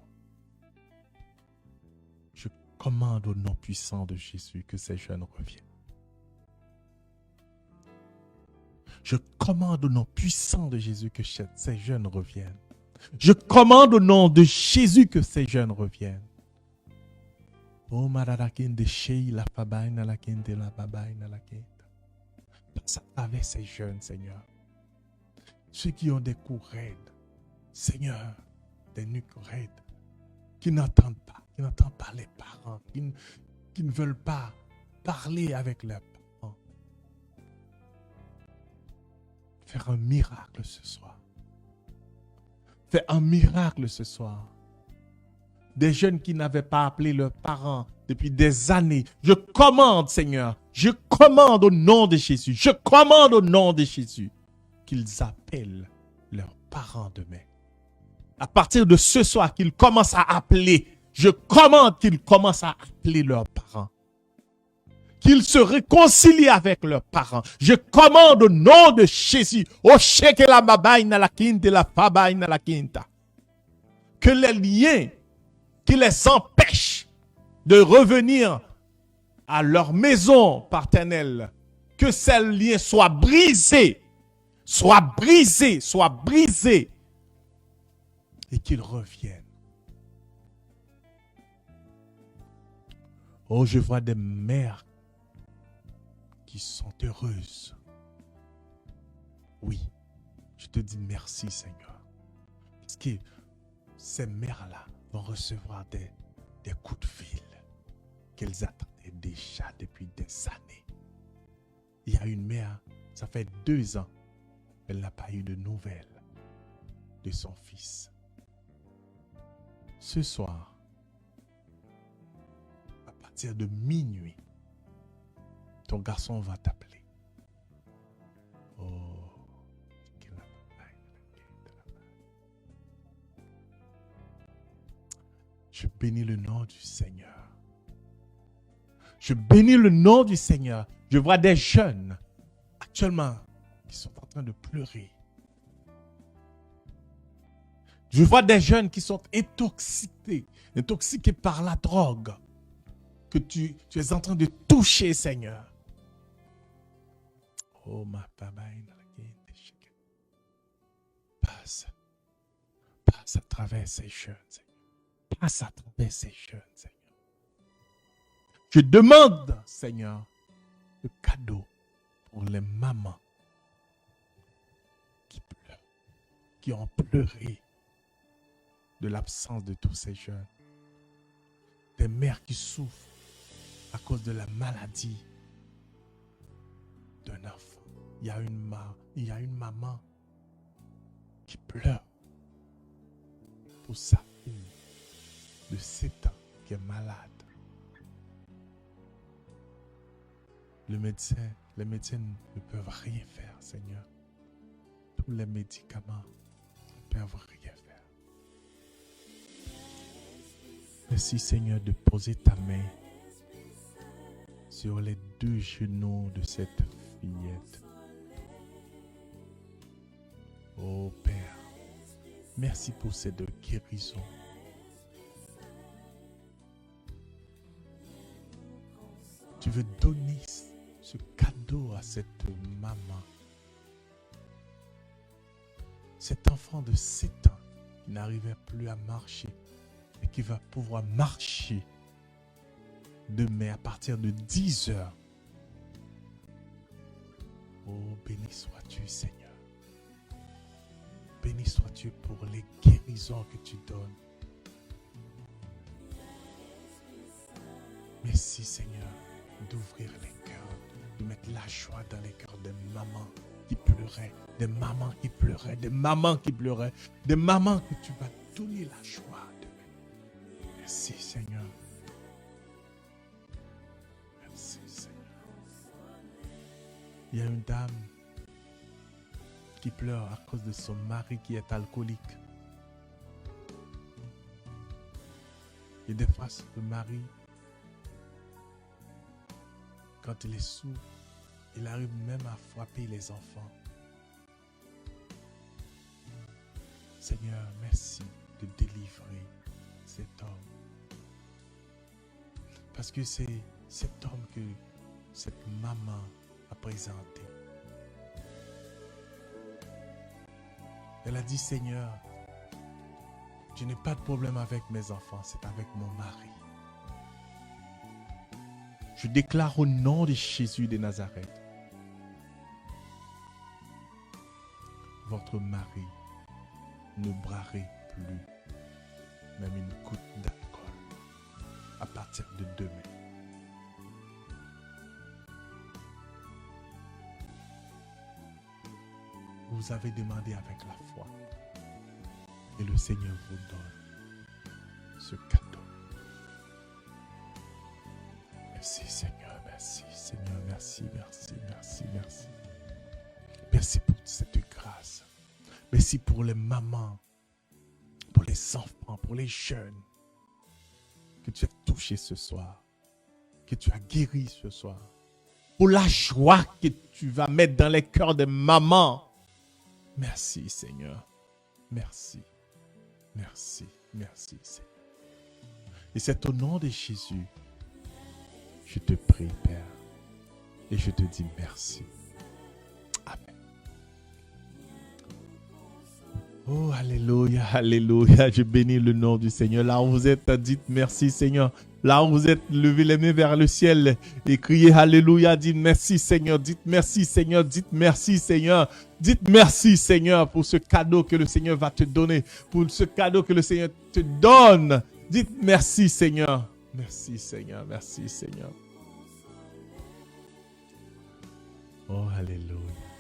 Je commande au nom puissant de Jésus que ces jeunes reviennent. Je commande au nom puissant de Jésus que ces jeunes reviennent. Je commande au nom de Jésus que ces jeunes reviennent. Oh, mararakin shei la fabaina la kende la babaina la kenda. Passe à travers ces jeunes, Seigneur. Ceux qui ont des coups raides, Seigneur, des nuques raides, qui n'entendent pas les parents, qui ne veulent pas parler avec leurs parents. Faire un miracle ce soir. Faire un miracle ce soir. Des jeunes qui n'avaient pas appelé leurs parents depuis des années. Je commande, Seigneur, je commande au nom de Jésus, je commande au nom de Jésus qu'ils appellent leurs parents demain. À partir de ce soir, qu'ils commencent à appeler. Je commande qu'ils commencent à appeler leurs parents. qu'ils se réconcilient avec leurs parents. Je commande au nom de Jésus, au chèque la babaïna la quinte, la fabaïna la quinta, que les liens qui les empêchent de revenir à leur maison paternelle, que ces liens soient brisés, et qu'ils reviennent. Oh, je vois des mères qui sont heureuses. Oui, je te dis merci, Seigneur. Parce que ces mères-là vont recevoir des coups de fil qu'elles attendaient déjà depuis des années. Il y a une mère, ça fait 2 ans, elle n'a pas eu de nouvelles de son fils. Ce soir, à partir de minuit, ton garçon va t'appeler. Oh. Je bénis le nom du Seigneur. Je bénis le nom du Seigneur. Je vois des jeunes actuellement qui sont en train de pleurer. Je vois des jeunes qui sont intoxiqués par la drogue que tu es en train de toucher, Seigneur. Oh, ma passe à travers ces jeunes, Seigneur. Passe à travers ces jeunes, Seigneur. Je demande, Seigneur, le cadeau pour les mamans qui pleurent, qui ont pleuré de l'absence de tous ces jeunes. Des mères qui souffrent à cause de la maladie d'un enfant. Il y a une maman qui pleure pour sa fille de 7 ans qui est malade. Les médecins ne peuvent rien faire, Seigneur. Tous les médicaments ne peuvent rien faire. Merci, Seigneur, de poser ta main sur les 2 genoux de cette fillette. Oh Père, merci pour cette guérison. Tu veux donner ce cadeau à cette maman. Cet enfant de 7 ans qui n'arrivait plus à marcher et qui va pouvoir marcher demain à partir de 10 heures. Oh, béni sois-tu, Seigneur. Béni sois-tu pour les guérisons que tu donnes. Merci, Seigneur, d'ouvrir les cœurs, de mettre la joie dans les cœurs des mamans qui pleuraient, des mamans qui pleuraient, des mamans qui pleuraient, des mamans que tu vas donner la joie demain. Merci, Seigneur. Merci, Seigneur. Il y a une dame qui pleure à cause de son mari qui est alcoolique. Et des fois, le mari, quand il est sous, il arrive même à frapper les enfants. Seigneur, merci de délivrer cet homme. Parce que c'est cet homme que cette maman a présenté. Elle a dit, Seigneur, je n'ai pas de problème avec mes enfants, c'est avec mon mari. Je déclare au nom de Jésus de Nazareth, votre mari ne boirait plus même une goutte d'alcool à partir de demain. Vous avez demandé avec la foi et le Seigneur vous donne ce cadeau. Merci Seigneur, merci Seigneur, merci, merci, merci, merci. Merci pour cette grâce. Merci pour les mamans, pour les enfants, pour les jeunes que tu as touchés ce soir, que tu as guéris ce soir. pour la joie que tu vas mettre dans les cœurs des mamans. Merci, Seigneur. Merci. Merci. Merci, Seigneur. Et c'est au nom de Jésus, je te prie, Père, et je te dis merci. Amen. Oh, alléluia, alléluia. Je bénis le nom du Seigneur. Là où vous êtes, dites merci, Seigneur. Là où vous êtes, levez les mains vers le ciel et criez alléluia. Dites merci, Seigneur. Dites merci, Seigneur. Dites merci, Seigneur. Dites merci, Seigneur, pour ce cadeau que le Seigneur va te donner. Pour ce cadeau que le Seigneur te donne. Dites merci, Seigneur. Merci, Seigneur. Merci, Seigneur. Oh, alléluia.